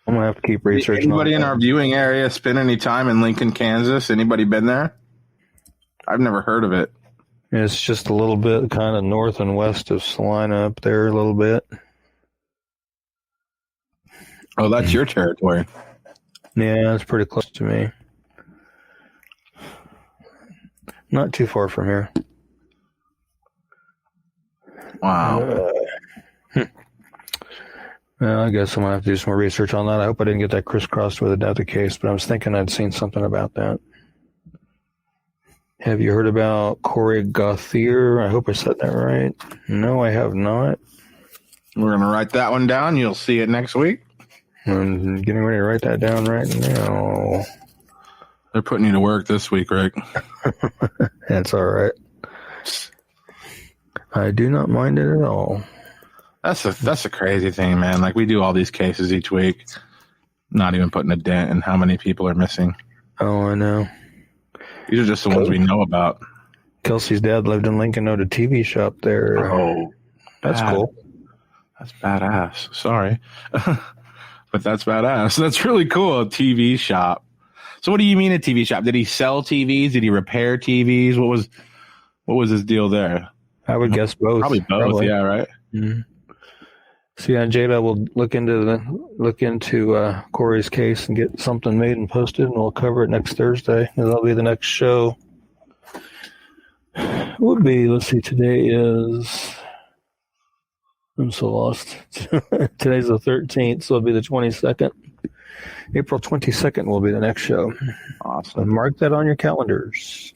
I'm going to have to keep researching. Anybody in our viewing area spend any time in Lincoln, Kansas? Anybody been there? I've never heard of it. It's just a little bit kind of north and west of Salina up there a little bit. Oh, that's your territory. Yeah, it's pretty close to me. Not too far from here. Wow. Well, I guess I'm going to have to do some more research on that. I hope I didn't get that crisscrossed with another case, but I was thinking I'd seen something about that. Have you heard about Corey Gauthier? I hope I said that right. No, I have not. We're going to write that one down. You'll see it next week. I'm getting ready to write that down right now. They're putting you to work this week, Rick. That's all right. I do not mind it at all. That's a crazy thing, man. Like, we do all these cases each week, not even putting a dent in how many people are missing. Oh, I know. These are just the ones we know about. Kelsey's dad lived in Lincoln, owned a TV shop there. Oh, that's cool. That's badass. Sorry. But that's badass. That's really cool. A TV shop. So what do you mean a TV shop? Did he sell TVs? Did he repair TVs? What was his deal there? I would guess both. Probably both. Yeah, right. Mm-hmm. So yeah, Jada will look into Corey's case and get something made and posted, and we'll cover it next Thursday. And that'll be the next show. It would be. Let's see. Today is. I'm so lost. Today's the 13th, so it'll be the 22nd. April 22nd will be the next show. Awesome. So mark that on your calendars.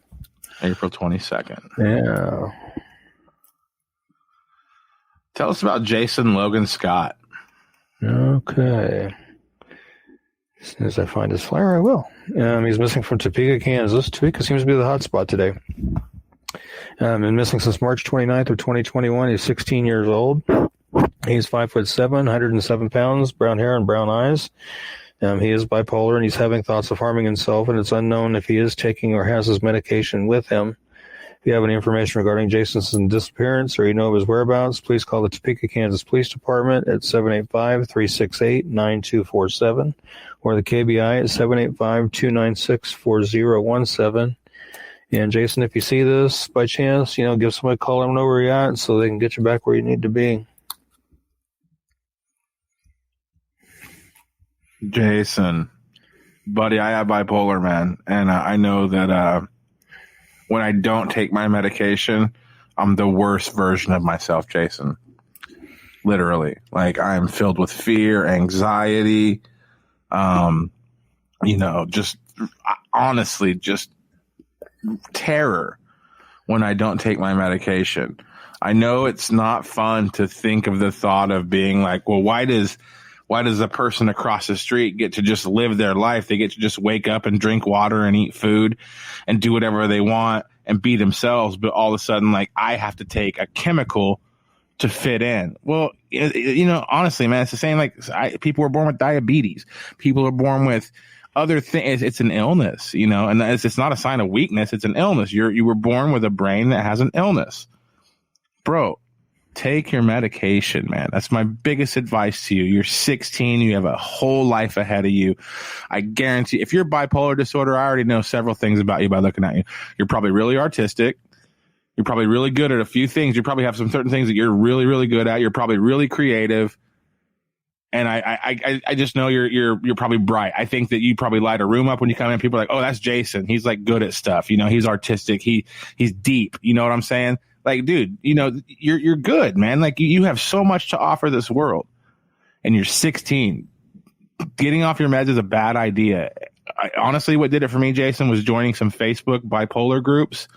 April 22nd. Yeah. Tell us about Jason Logan Scott. Okay. As soon as I find his flyer, I will. He's missing from Topeka, Kansas. Topeka seems to be the hot spot today. Been missing since March 29th of 2021. He's 16 years old. He's 5'7", 107 pounds, brown hair and brown eyes. He is bipolar, and he's having thoughts of harming himself, and it's unknown if he is taking or has his medication with him. If you have any information regarding Jason's disappearance or you know of his whereabouts, please call the Topeka, Kansas Police Department at 785-368-9247 or the KBI at 785-296-4017. And Jason, if you see this by chance, give somebody a call, let them know where you're at so they can get you back where you need to be. Jason, buddy, I have bipolar, man. And I know that when I don't take my medication, I'm the worst version of myself, Jason. Literally. Like, I'm filled with fear, anxiety, just honestly, just terror when I don't take my medication. I know it's not fun to think of the thought of being like, well, why does a person across the street get to just live their life? They get to just wake up and drink water and eat food and do whatever they want and be themselves. But all of a sudden, like, I have to take a chemical to fit in. Well, honestly, man, it's the same. Like, people are born with diabetes. People are born with other things. It's an illness, and it's not a sign of weakness. It's an illness. You were born with a brain that has an illness. Bro, take your medication, man. That's my biggest advice to you. You're 16. You have a whole life ahead of you. I guarantee if you're bipolar disorder, I already know several things about you by looking at you. You're probably really artistic. You're probably really good at a few things. You probably have some certain things that you're really, really good at. You're probably really creative. And I just know you're probably bright. I think that you probably light a room up when you come in. People are like, oh, that's Jason. He's like good at stuff. You know, he's artistic. He's deep. You know what I'm saying? Like, dude, you know, you're good, man. Like you have so much to offer this world, and you're 16. Getting off your meds is a bad idea. Honestly, what did it for me, Jason, was joining some Facebook bipolar groups.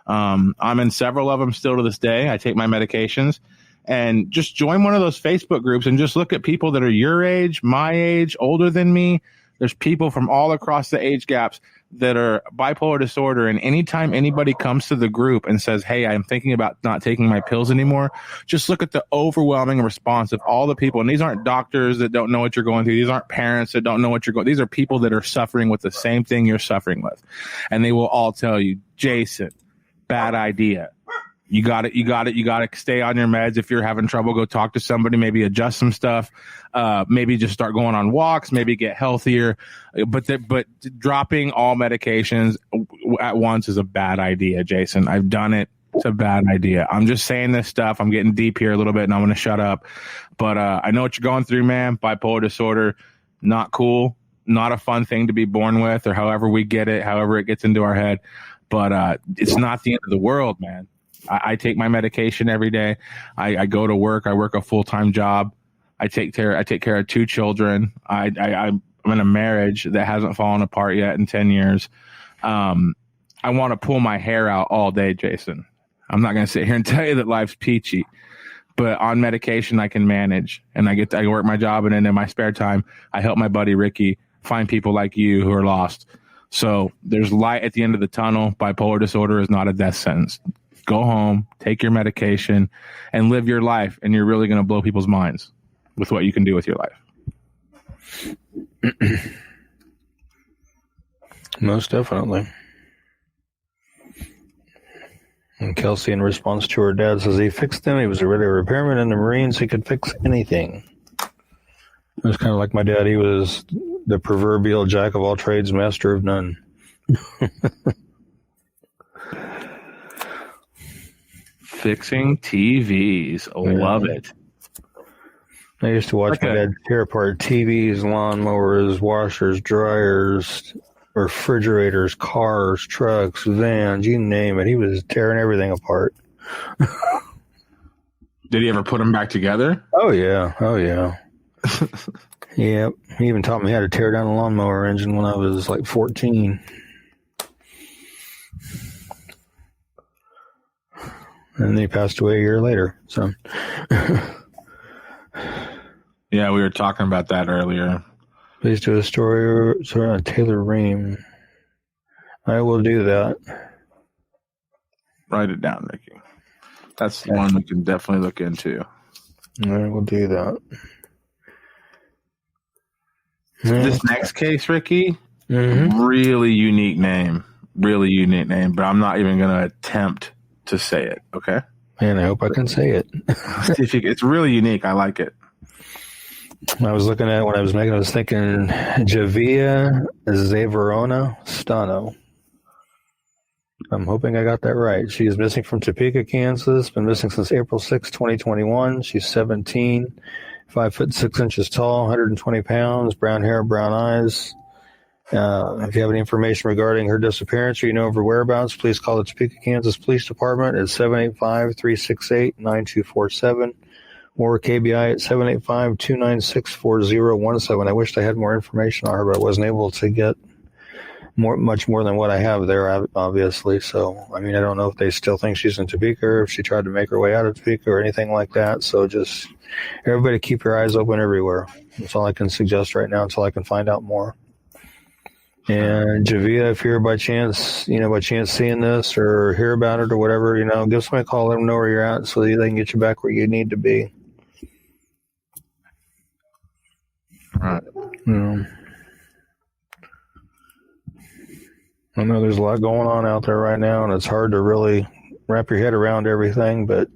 I'm in several of them still to this day. I take my medications. And just join one of those Facebook groups and just look at people that are your age, my age, older than me. There's people from all across the age gaps that are bipolar disorder. And anytime anybody comes to the group and says, hey, I'm thinking about not taking my pills anymore, just look at the overwhelming response of all the people. And these aren't doctors that don't know what you're going through. These aren't parents that don't know what you're going through. These are people that are suffering with the same thing you're suffering with. And they will all tell you, Jason, bad idea. You got to stay on your meds. If you're having trouble, go talk to somebody, maybe adjust some stuff, maybe just start going on walks, maybe get healthier. But dropping all medications at once is a bad idea, Jason. I've done it. It's a bad idea. I'm just saying this stuff. I'm getting deep here a little bit and I'm going to shut up. But I know what you're going through, man. Bipolar disorder, not cool, not a fun thing to be born with, or however we get it, however it gets into our head. But it's not the end of the world, man. I take my medication every day. I go to work. I work a full-time job. I take care of 2 children. I'm in a marriage that hasn't fallen apart yet in 10 years. I want to pull my hair out all day, Jason. I'm not going to sit here and tell you that life's peachy, but on medication I can manage, and I work my job, and then in my spare time I help my buddy Ricky find people like you who are lost. So there's light at the end of the tunnel. Bipolar disorder is not a death sentence. Go home, take your medication, and live your life, and you're really going to blow people's minds with what you can do with your life. Most definitely. And Kelsey, in response to her dad, says he fixed them. He was already a repairman in the Marines. He could fix anything. It was kind of like my dad. He was the proverbial jack of all trades, master of none. Fixing TVs. Love it. I used to watch my dad tear apart TVs, lawnmowers, washers, dryers, refrigerators, cars, trucks, vans, you name it. He was tearing everything apart. Did he ever put them back together? Oh, yeah. Yep. He even taught me how to tear down a lawnmower engine when I was like 14. And then he passed away a year later. So, yeah, we were talking about that earlier. Please do a story on Taylor Ream. I will do that. Write it down, Ricky. That's the one we can definitely look into. I will do that. This next case, Ricky, really unique name, but I'm not even going to attempt to say it, okay? Man, I hope I can say it. It's really unique. I like it. I was looking at it when I was making it, I was thinking Javiys, Zayveronna, Stano. I'm hoping I got that right. She is missing from Topeka, Kansas. Been missing since April 6, 2021. She's 17, 5 foot 6 inches tall, 120 pounds, brown hair, brown eyes. If you have any information regarding her disappearance or you know of her whereabouts, please call the Topeka, Kansas Police Department at 785-368-9247 or KBI at 785-296-4017. I wished I had more information on her, but I wasn't able to get much more than what I have there, obviously. So, I mean, I don't know if they still think she's in Topeka or if she tried to make her way out of Topeka or anything like that. So just everybody keep your eyes open everywhere. That's all I can suggest right now until I can find out more. And Javiys, if you're by chance seeing this or hear about it or whatever, give somebody a call, let them know where you're at so they can get you back where you need to be. All right. I know there's a lot going on out there right now, and it's hard to really wrap your head around everything, but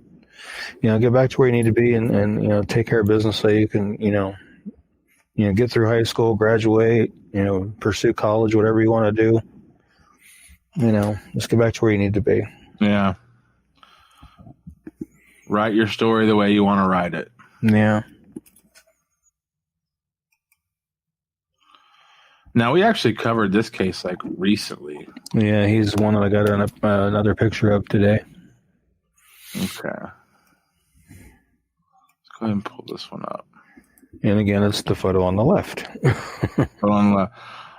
get back to where you need to be and take care of business so you can, get through high school, graduate, pursue college, whatever you want to do. Just get back to where you need to be. Yeah. Write your story the way you want to write it. Yeah. Now, we actually covered this case recently. Yeah, he's one that I got another picture of today. Okay. Let's go ahead and pull this one up. And again, it's the photo on the left. On the left.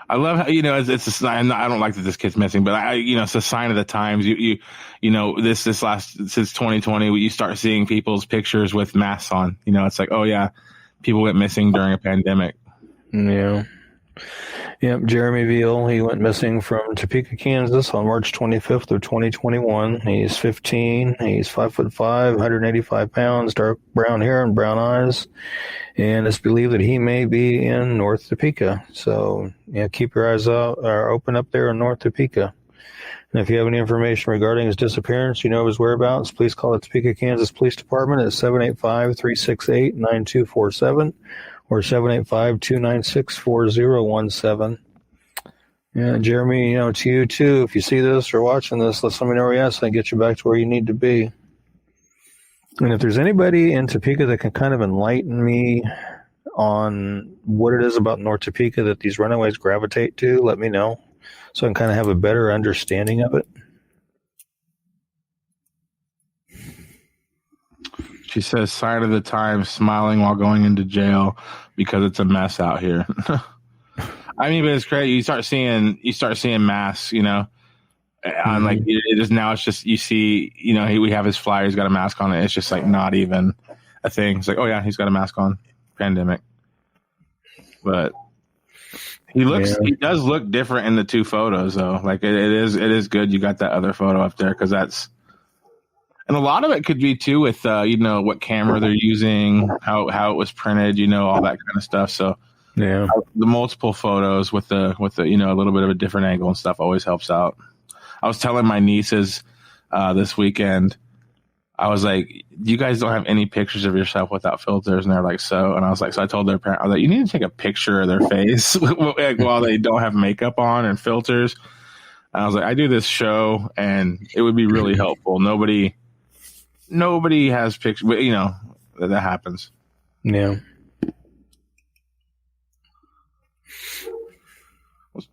I love how, it's a sign. I don't like that this kid's missing, but it's a sign of the times. This last, since 2020, you start seeing people's pictures with masks on. It's like, oh yeah, people went missing during a pandemic. Yeah. Yep, Jeremy Veal, he went missing from Topeka, Kansas on March 25th of 2021. He's 15. He's 5'5", 185 pounds, dark brown hair and brown eyes. And it's believed that he may be in North Topeka. So, keep your eyes open up there in North Topeka. And if you have any information regarding his disappearance, his whereabouts, please call the Topeka, Kansas Police Department at 785-368-9247. or 785-296-4017. Yeah, Jeremy, to you too. If you see this or watching this, let somebody know where you're at so I can get you back to where you need to be. And if there's anybody in Topeka that can kind of enlighten me on what it is about North Topeka that these runaways gravitate to, let me know so I can kind of have a better understanding of it. She says, sign of the times, smiling while going into jail because it's a mess out here. I mean, but it's crazy. You start seeing masks, and it is now. It's just you see, we have his flyer. He's got a mask on it. It's just not even a thing. It's like, oh yeah, he's got a mask on. Pandemic, but he does look different in the two photos though. It is good. You got that other photo up there because that's. And a lot of it could be too with what camera they're using, how it was printed, all that kind of stuff. So yeah, the multiple photos with the a little bit of a different angle and stuff always helps out. I was telling my nieces this weekend, I was like, you guys don't have any pictures of yourself without filters, and they're like, so. And I was like, so I told their parent, I was like, you need to take a picture of their face while they don't have makeup on and filters. And I was like, I do this show, and it would be really helpful. Nobody has pictures, but that happens. Yeah.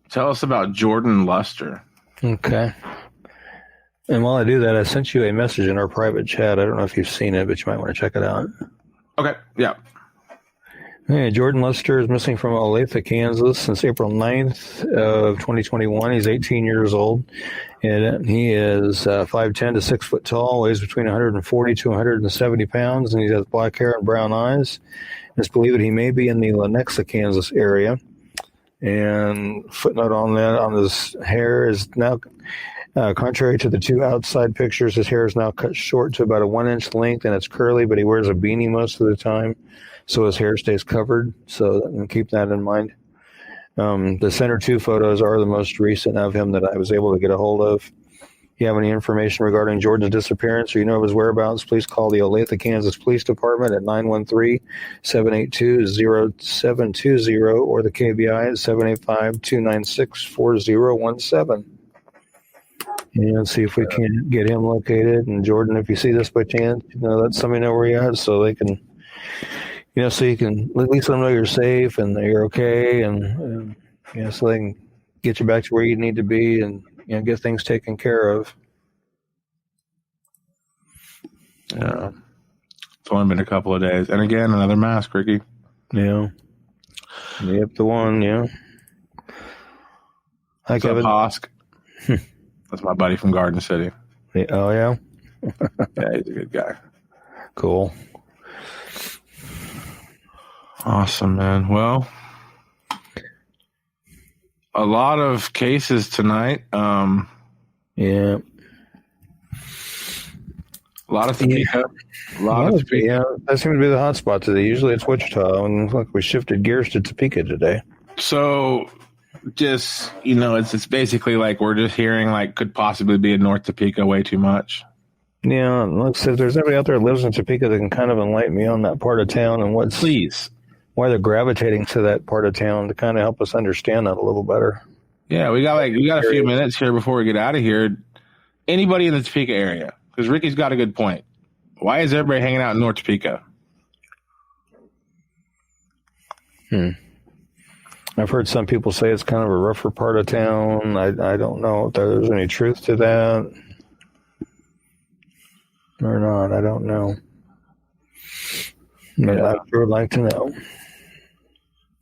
Tell us about Jordan Luster. Okay. And while I do that, I sent you a message in our private chat. I don't know if you've seen it, but you might want to check it out. Okay. Yeah. Hey, Jordan Luster is missing from Olathe, Kansas since April 9th of 2021. He's 18 years old, and he is 5'10" to 6 foot tall, weighs between 140 to 170 pounds, and he has black hair and brown eyes. It's believed that he may be in the Lenexa, Kansas area. And footnote on that, on his hair is now, contrary to the two outside pictures, his hair is now cut short to about a 1 inch length, and it's curly, but he wears a beanie most of the time. So his hair stays covered, so keep that in mind. The center two photos are the most recent of him that I was able to get a hold of. If you have any information regarding Jordan's disappearance or of his whereabouts, please call the Olathe, Kansas Police Department at 913-782-0720 or the KBI at 785-296-4017. And see if we can get him located. And Jordan, if you see this by chance, let somebody know where you're at so they can... so you can at least let them know you're safe and that you're okay, and so they can get you back to where you need to be and get things taken care of. Yeah, it's only been a couple of days, and again, another mask, Ricky. Yeah. Yep, the one. Yeah. Hi, Kevin. Hosk. That's my buddy from Garden City. Yeah, oh yeah. Yeah, he's a good guy. Cool. Awesome, man. Well, a lot of cases tonight. Yeah. A lot of Topeka. Yeah, that seems to be the hot spot today. Usually it's Wichita, and look, we shifted gears to Topeka today. So, just it's basically like we're just hearing could possibly be in North Topeka way too much. Yeah, like I said, if there's anybody out there that lives in Topeka that can kind of enlighten me on that part of town and why they're gravitating to that part of town to kind of help us understand that a little better. Yeah, we got a few minutes here before we get out of here. Anybody in the Topeka area? Because Ricky's got a good point. Why is everybody hanging out in North Topeka? I've heard some people say it's kind of a rougher part of town. I don't know if there's any truth to that or not. I don't know. But I would like to know.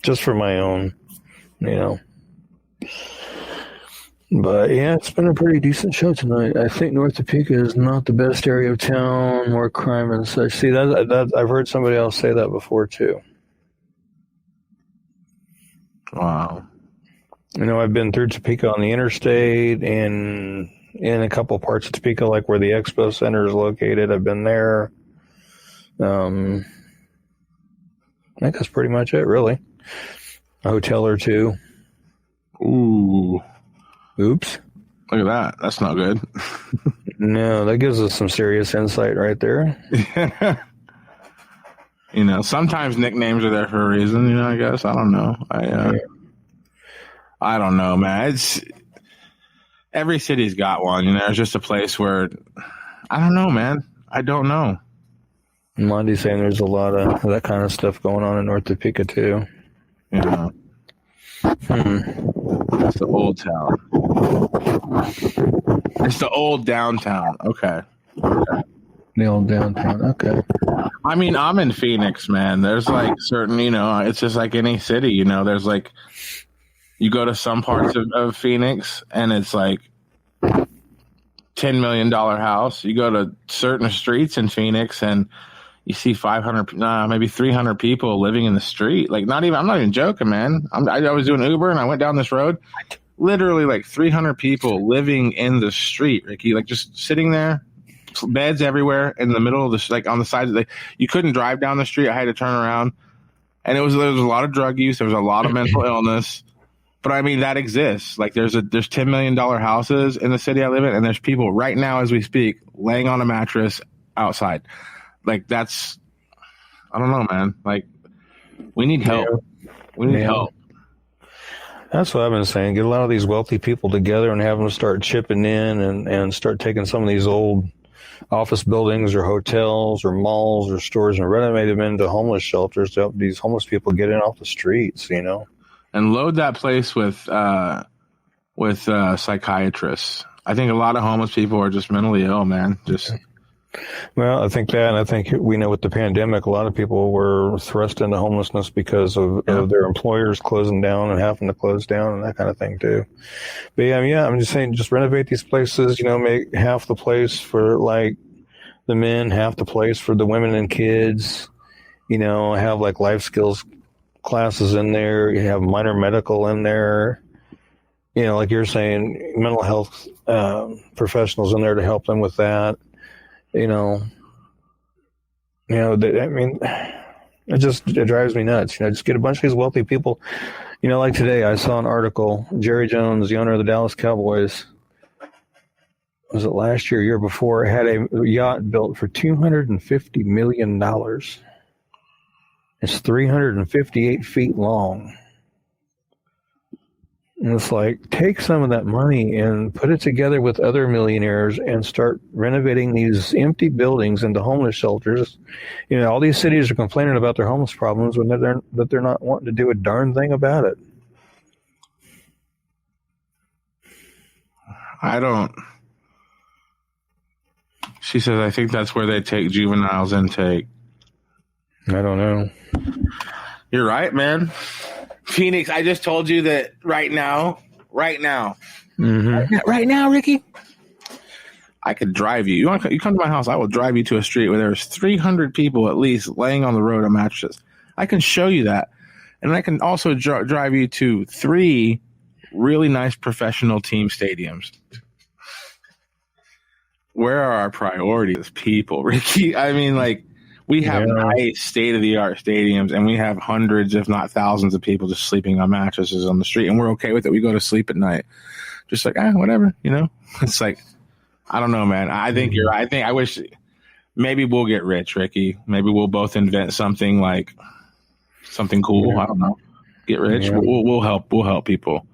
Just for my own, But yeah, it's been a pretty decent show tonight. I think North Topeka is not the best area of town, more crime and such. See, that I've heard somebody else say that before too. Wow. I've been through Topeka on the interstate and in a couple parts of Topeka, like where the Expo Center is located. I've been there. I think that's pretty much it, really. A hotel or two. Ooh. Oops. Look at that. That's not good. No, that gives us some serious insight right there. Sometimes nicknames are there for a reason, I guess. I don't know. I don't know, man. Every city's got one, It's just a place where, I don't know, man. I don't know. Monty's saying there's a lot of that kind of stuff going on in North Topeka, too. Yeah. It's the old town. It's the old downtown. Okay. The old downtown. Okay. I mean, I'm in Phoenix, man. There's like certain, it's just like any city, there's like, you go to some parts of Phoenix and it's like $10 million house. You go to certain streets in Phoenix and you see 500, maybe 300 people living in the street. Like I'm not even joking, man. I was doing Uber and I went down this road, literally like 300 people living in the street, Ricky, like just sitting there, beds everywhere in the middle of the, like on the sides. You couldn't drive down the street. I had to turn around, and there was a lot of drug use. There was a lot of mental illness. But I mean, that exists. Like there's $10 million houses in the city I live in, and there's people right now as we speak laying on a mattress outside. Like that's, I don't know, man. Like we need help. We need help. That's what I've been saying. Get a lot of these wealthy people together and have them start chipping in and start taking some of these old office buildings or hotels or malls or stores and renovate them into homeless shelters to help these homeless people get in off the streets, And load that place with psychiatrists. I think a lot of homeless people are just mentally ill, man. Well, I think that, and I think we know with the pandemic, a lot of people were thrust into homelessness because of their employers closing down and having to close down and that kind of thing too. But I'm just saying, just renovate these places, make half the place for like the men, half the place for the women and kids, have like life skills classes in there. You have minor medical in there, like you're saying, mental health professionals in there to help them with that. It drives me nuts. Just get a bunch of these wealthy people. Like today, I saw an article. Jerry Jones, the owner of the Dallas Cowboys, was it last year, year before, had a yacht built for $250 million. It's 358 feet long. And it's like, take some of that money and put it together with other millionaires and start renovating these empty buildings into homeless shelters. All these cities are complaining about their homeless problems when they're not wanting to do a darn thing about it. She says, I think that's where they take juveniles intake. I don't know. You're right, man. Phoenix, I just told you that right now, Mm-hmm. right now, Ricky, I could drive you. You come to my house, I will drive you to a street where there's 300 people at least laying on the road on mattresses. I can show you that. And I can also drive you to 3 really nice professional team stadiums. Where are our priorities, people, Ricky? I mean, like, we have nice state-of-the-art stadiums, and we have hundreds, if not thousands, of people just sleeping on mattresses on the street, and we're okay with it. We go to sleep at night. Just like, whatever, It's like, I don't know, man. I think you're right. I wish maybe we'll get rich, Ricky. Maybe we'll both invent something like something cool. I don't know. Get rich. Yeah. We'll help. We'll help people.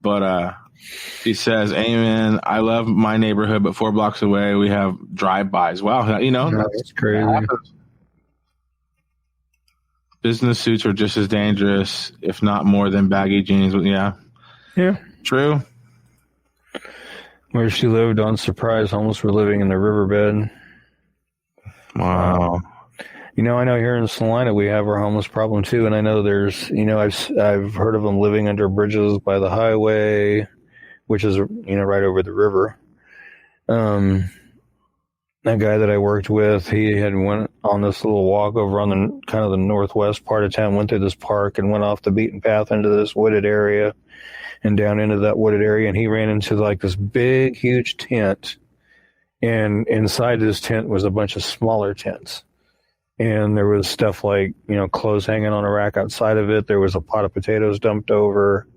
But he says, "Amen. I love my neighborhood, but 4 blocks away we have drive-bys." Wow, that's crazy. Business suits are just as dangerous, if not more, than baggy jeans. Yeah, true. Where she lived on Surprise, homeless were living in the riverbed. Wow. I know here in Salina we have our homeless problem too, and I know there's, I've heard of them living under bridges by the highway, which is, right over the river. That guy that I worked with, he had went on this little walk over on the kind of the northwest part of town, went through this park and went off the beaten path into this wooded area and down into that wooded area. And he ran into like this big, huge tent. And inside this tent was a bunch of smaller tents. And there was stuff like, clothes hanging on a rack outside of it. There was a pot of potatoes dumped over.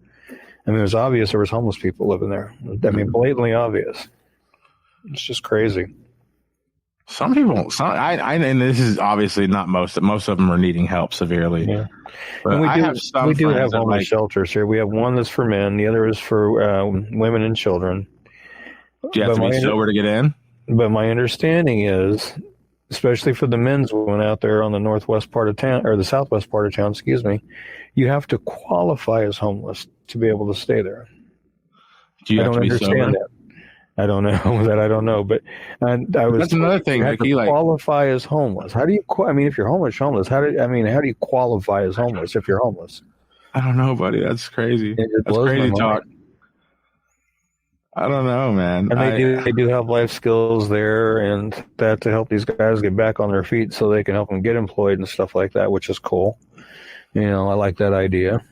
I mean, it was obvious there was homeless people living there. I mean, blatantly obvious. It's just crazy. Some people, and this is obviously not most of them are needing help severely. Yeah. But we do have homeless shelters here. We have one that's for men. The other is for women and children. Do you have to be sober to get in? But my understanding is, especially for the men's one out there on the northwest part of town, or the southwest part of town, excuse me, you have to qualify as homeless to be able to stay there. Do you have to be sober? That. I don't know that. I don't know, but that's another thing. Ricky, qualify as homeless. How do you? If you're homeless. How do you qualify as homeless if you're homeless? I don't know, buddy. That's crazy. That's crazy talk. I don't know, man. And they do have life skills there, and that to help these guys get back on their feet, so they can help them get employed and stuff like that, which is cool. I like that idea.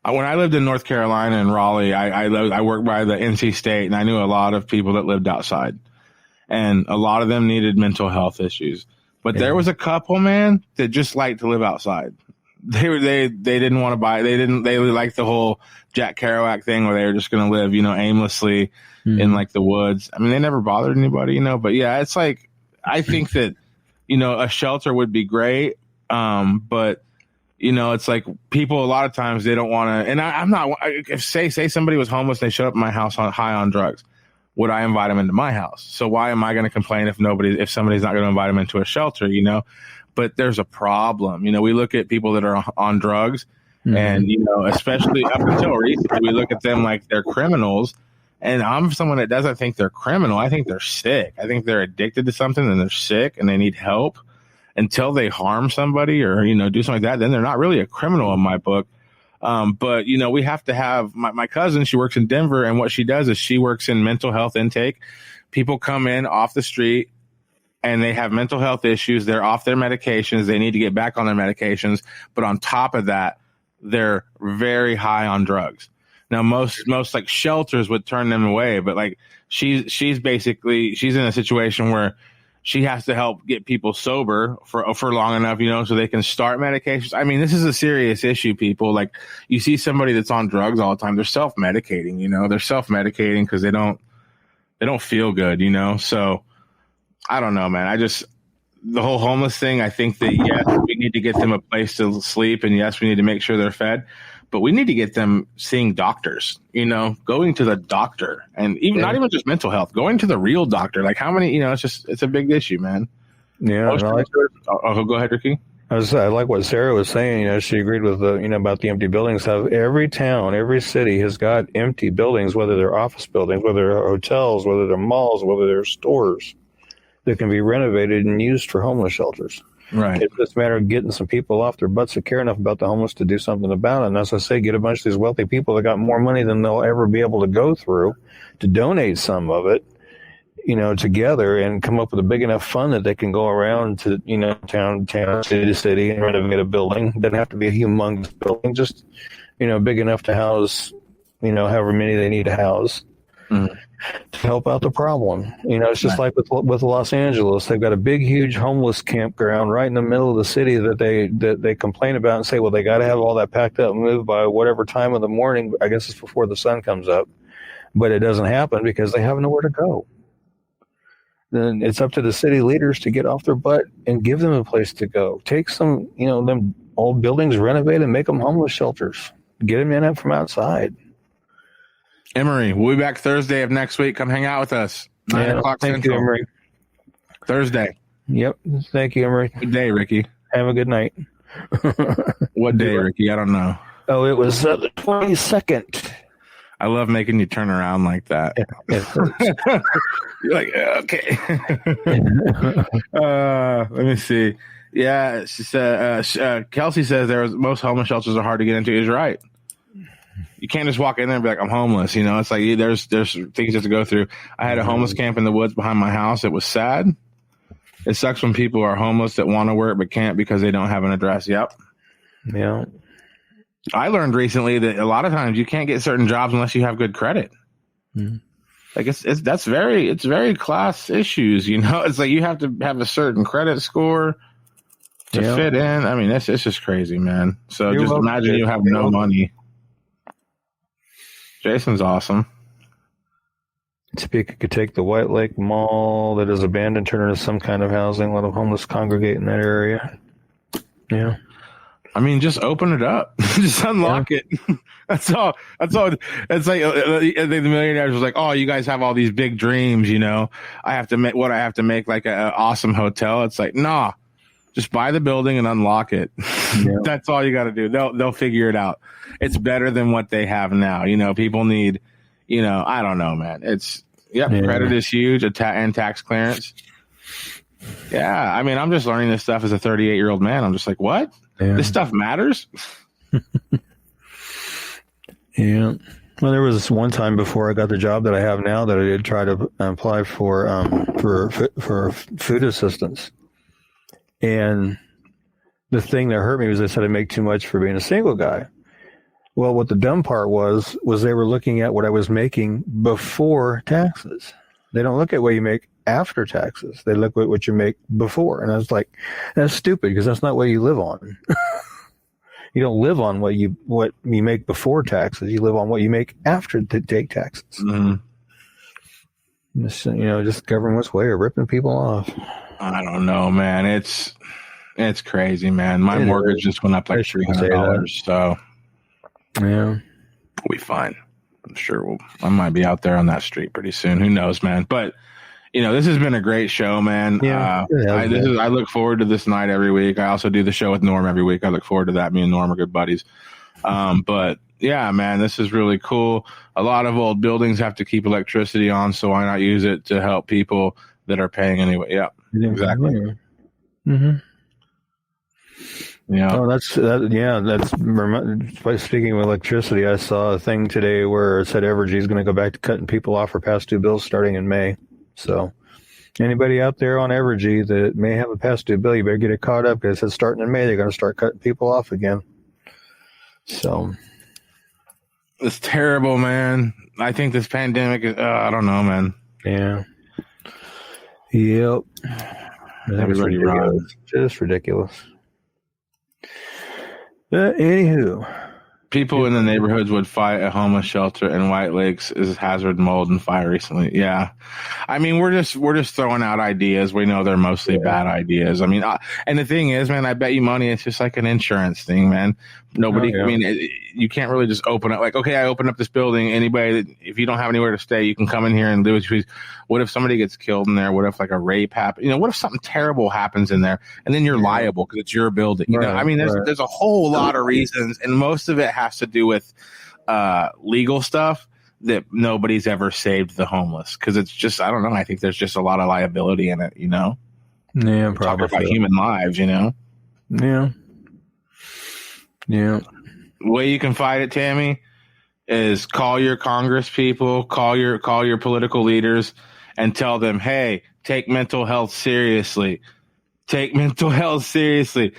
When I lived in North Carolina in Raleigh, I worked by the NC State, and I knew a lot of people that lived outside, and a lot of them needed mental health issues. But there was a couple, man, that just liked to live outside. They didn't want to buy. They liked the whole Jack Kerouac thing where they were just going to live, aimlessly in like the woods. I mean, they never bothered anybody, But yeah, it's like I think that a shelter would be great, but. It's like people a lot of times they don't want to, and I'm not, if say somebody was homeless and they showed up at my house high on drugs, would I invite them into my house? So why am I going to complain if somebody's not going to invite them into a shelter, But there's a problem. We look at people that are on drugs and, especially up until recently, we look at them like they're criminals. And I'm someone that doesn't think they're criminal. I think they're sick. I think they're addicted to something and they're sick and they need help. Until they harm somebody or, do something like that, then they're not really a criminal in my book. But, we have to have my cousin, she works in Denver, and what she does is she works in mental health intake. People come in off the street and they have mental health issues. They're off their medications. They need to get back on their medications. But on top of that, they're very high on drugs. Now, most like shelters would turn them away, but like she's in a situation where she has to help get people sober for long enough, so they can start medications. I mean, this is a serious issue, people. Like, you see somebody that's on drugs all the time, they're self-medicating, they're self-medicating because they don't feel good, So I don't know, man. The whole homeless thing, I think that, yes, we need to get them a place to sleep, and yes, we need to make sure they're fed. But we need to get them seeing doctors, going to the doctor, and not even just mental health, going to the real doctor. Like how many, it's a big issue, man. Yeah. Go ahead, Ricky. I like what Sarah was saying. She agreed with about the empty buildings. How every town, every city has got empty buildings, whether they're office buildings, whether they're hotels, whether they're malls, whether they're stores that can be renovated and used for homeless shelters. Right. It's just a matter of getting some people off their butts that care enough about the homeless to do something about it. And as I say, get a bunch of these wealthy people that got more money than they'll ever be able to go through to donate some of it, together and come up with a big enough fund that they can go around to, town, city to city and renovate a building. It doesn't have to be a humongous building, just, big enough to house, however many they need to house. To help out the problem. It's just like with Los Angeles. They've got a big, huge homeless campground right in the middle of the city that they complain about and say, well, they got to have all that packed up and moved by whatever time of the morning. I guess it's before the sun comes up. But it doesn't happen because they have nowhere to go. then it's up to the city leaders to get off their butt and give them a place to go. Take some, them old buildings, renovate and make them homeless shelters. Get them in from outside. Emery, we'll be back Thursday of next week. Come hang out with us. 9 o'clock Thank Central. you, Emery. Thursday. Yep. Thank you, Emery. Good day, Ricky. Have a good night. What day, Ricky? I don't know. Oh, it was the 22nd. I love making you turn around like that. You're like, okay. Let me see. Yeah, she said. Kelsey says most homeless shelters are hard to get into. Is right. You can't just walk in there and be like, I'm homeless. It's like there's things you have to go through. I had a homeless camp in the woods behind my house. It was sad. It sucks when people are homeless that want to work but can't because they don't have an address. Yep. Yeah. I learned recently that a lot of times you can't get certain jobs unless you have good credit. Mm-hmm. Like it's very class issues. It's like you have to have a certain credit score to fit in. I mean, it's just crazy, man. So just imagine you have no money. Jason's awesome. Topeka could take the White Lake Mall that is abandoned, turn it into some kind of housing. A lot of homeless congregate in that area. Yeah. I mean, just open it up. Just unlock it. That's all. It's like the millionaires was like, oh, you guys have all these big dreams, I have to make like an awesome hotel. It's like, nah, just buy the building and unlock it. Yeah. That's all you got to do. They'll figure it out. It's better than what they have now. People need, I don't know, man. Credit is huge, and tax clearance. Yeah. I mean, I'm just learning this stuff as a 38-year-old man. I'm just like, what? Yeah. This stuff matters. Yeah. Well, there was one time before I got the job that I have now that I did try to apply for food assistance. And the thing that hurt me was they said I make too much for being a single guy. Well, what the dumb part was they were looking at what I was making before taxes. They don't look at what you make after taxes. They look at what you make before. And I was like, that's stupid because that's not what you live on. You don't live on what you make before taxes. You live on what you make after to take taxes. Mm-hmm. Just government's way of ripping people off. I don't know, man. It's crazy, man. My mortgage just went up like $300. So yeah, we'll be fine. I'm sure I might be out there on that street pretty soon. Who knows, man? But this has been a great show, man. Yeah, I look forward to this night every week. I also do the show with Norm every week. I look forward to that. Me and Norm are good buddies. But yeah, man, this is really cool. A lot of old buildings have to keep electricity on, so why not use it to help people that are paying anyway? Yeah, exactly. Mm-hmm. Yeah. Oh, that's speaking of electricity, I saw a thing today where it said Evergy is going to go back to cutting people off for past due bills starting in May. So anybody out there on Evergy that may have a past due bill, you better get it caught up because it's starting in May. They're going to start cutting people off again. So it's terrible, man. I think this pandemic is, I don't know, man. Yeah. Yep. Everybody runs. Just ridiculous. Anywho. People in the neighborhoods would fight a homeless shelter in White Lakes is hazard, mold, and fire recently. Yeah. I mean, we're just throwing out ideas. We know they're mostly bad ideas. I mean, and the thing is, man, I bet you money it's just like an insurance thing, man. Nobody, I mean, you can't really just open it like, okay, I open up this building. Anybody, if you don't have anywhere to stay, you can come in here and do what you please. What if somebody gets killed in there? What if like a rape happens? What if something terrible happens in there and then you're liable because it's your building? I mean, there's a whole lot of reasons, and most of it has to do with legal stuff that nobody's ever saved the homeless because it's just, I don't know. I think there's just a lot of liability in it, Yeah, probably. Talk about human lives, Yeah. Yeah. The way you can fight it, Tammy, is call your Congress people, call your political leaders, and tell them, hey, take mental health seriously. Take mental health seriously.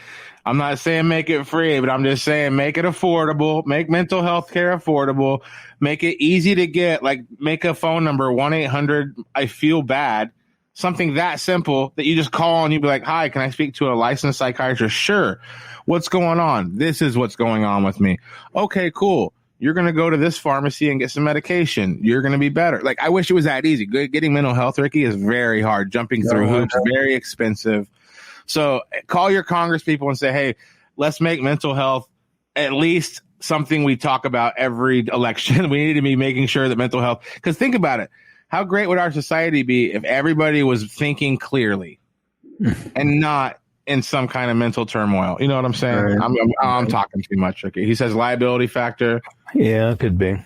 I'm not saying make it free, but I'm just saying make it affordable. Make mental health care affordable. Make it easy to get. Like make a phone number 1-800-I-FEEL-BAD. Something that simple that you just call and you'd be like, hi, can I speak to a licensed psychiatrist? Sure. What's going on? This is what's going on with me. Okay, cool. you're going to go to this pharmacy and get some medication. You're going to be better. Like, I wish it was that easy. Getting mental health, Ricky, is very hard. Jumping through hoops, very expensive. So call your Congress people and say, hey, let's make mental health at least something we talk about every election. We need to be making sure that mental health, because think about it. How great would our society be if everybody was thinking clearly and not in some kind of mental turmoil? You know what I'm saying? Right. I'm talking too much. Okay. He says liability factor. Yeah, it could be.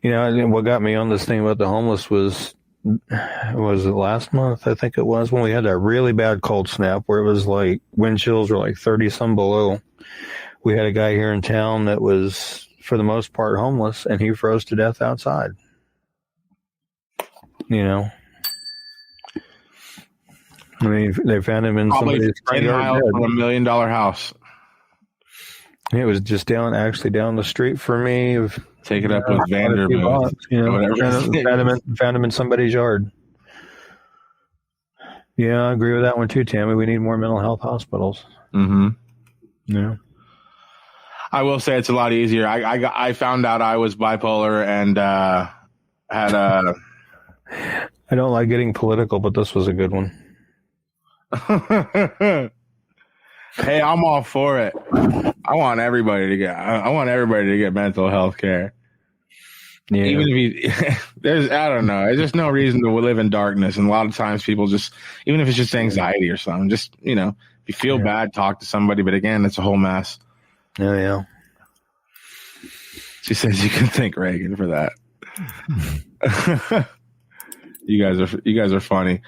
You know, what got me on this thing about the homeless was it last month? I think it was when we had that really bad cold snap where it was like wind chills were like 30 some below. We had a guy here in town that was, for the most part, homeless, and he froze to death outside. You know, I mean, they found him in somebody's 10 miles from $1 million house. It was just down the street for me. Take it up with Vanderbilt. You know, found him in somebody's yard. Yeah, I agree with that one too, Tammy. We need more mental health hospitals. Mm-hmm. Yeah. I will say it's a lot easier. I found out I was bipolar and had a. I don't like getting political, but this was a good one. Hey, I'm all for it. I want everybody to get mental health care. Yeah. Even if I don't know. There's just no reason to live in darkness. And a lot of times people just, even if it's just anxiety or something, just, you know, if you feel bad, talk to somebody. But again, it's a whole mess. Oh, yeah. She says you can thank Reagan for that. You guys are funny.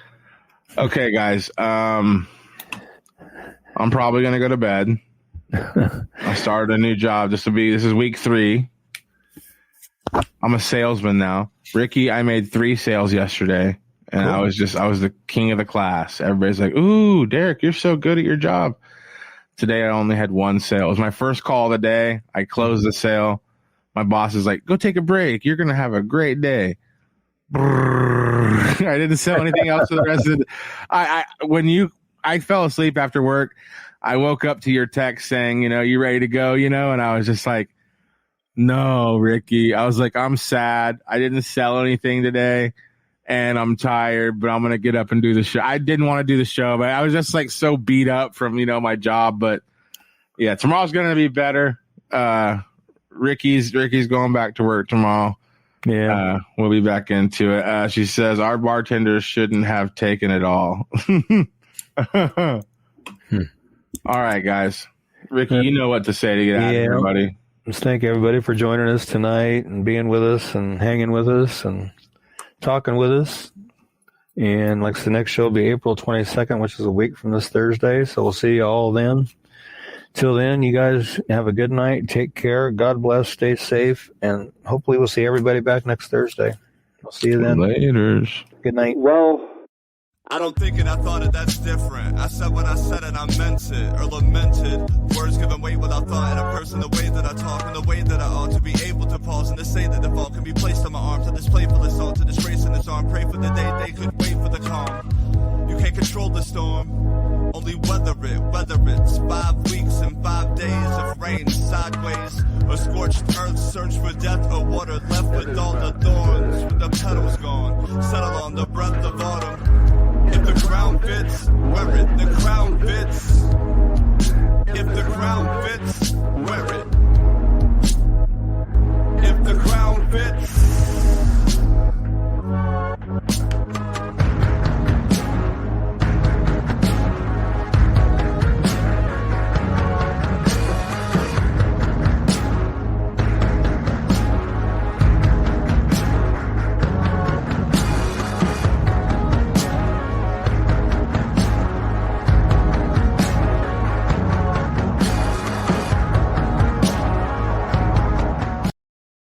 Okay, guys. I'm probably gonna go to bed. I started a new job. This is week 3. I'm a salesman now. Ricky, I made 3 sales yesterday, and cool. I was the king of the class. Everybody's like, "Ooh, Derek, you're so good at your job." Today I only had 1 sale. It was my first call of the day. I closed the sale. My boss is like, "Go take a break. You're gonna have a great day." I didn't sell anything else for the rest of the I fell asleep after work. I woke up to your text saying, you know, you ready to go, you know, and I was just like, no, Ricky. I was like, I'm sad. I didn't sell anything today and I'm tired, but I'm going to get up and do the show. I didn't want to do the show, but I was just like so beat up from, you know, my job. But yeah, tomorrow's going to be better. Ricky's going back to work tomorrow. Yeah, we'll be back into it. She says our bartenders shouldn't have taken it all. All right, guys. Ricky, you know what to say to get out of everybody. Just thank everybody for joining us tonight and being with us and hanging with us and talking with us. And like the next show will be April 22nd, which is a week from this Thursday. So we'll see you all then. Till then, you guys have a good night. Take care. God bless. Stay safe. And hopefully we'll see everybody back next Thursday. I'll see you then. Laters. Good night. Well, I don't think it, I thought it, that's different. I said what I said and I meant it, or lamented. Words given weight without thought in a person, the way that I talk and the way that I ought to be able to pause and to say that the fault can be placed on my arm, to display for the salt, to disgrace in his arm, pray for the day they could wait for the calm. You can't control the storm, only weather it's 5 weeks and 5 days of rain sideways. A scorched earth, search for death, or water left with all the thorns, with the petals gone. Settle on the breath of autumn.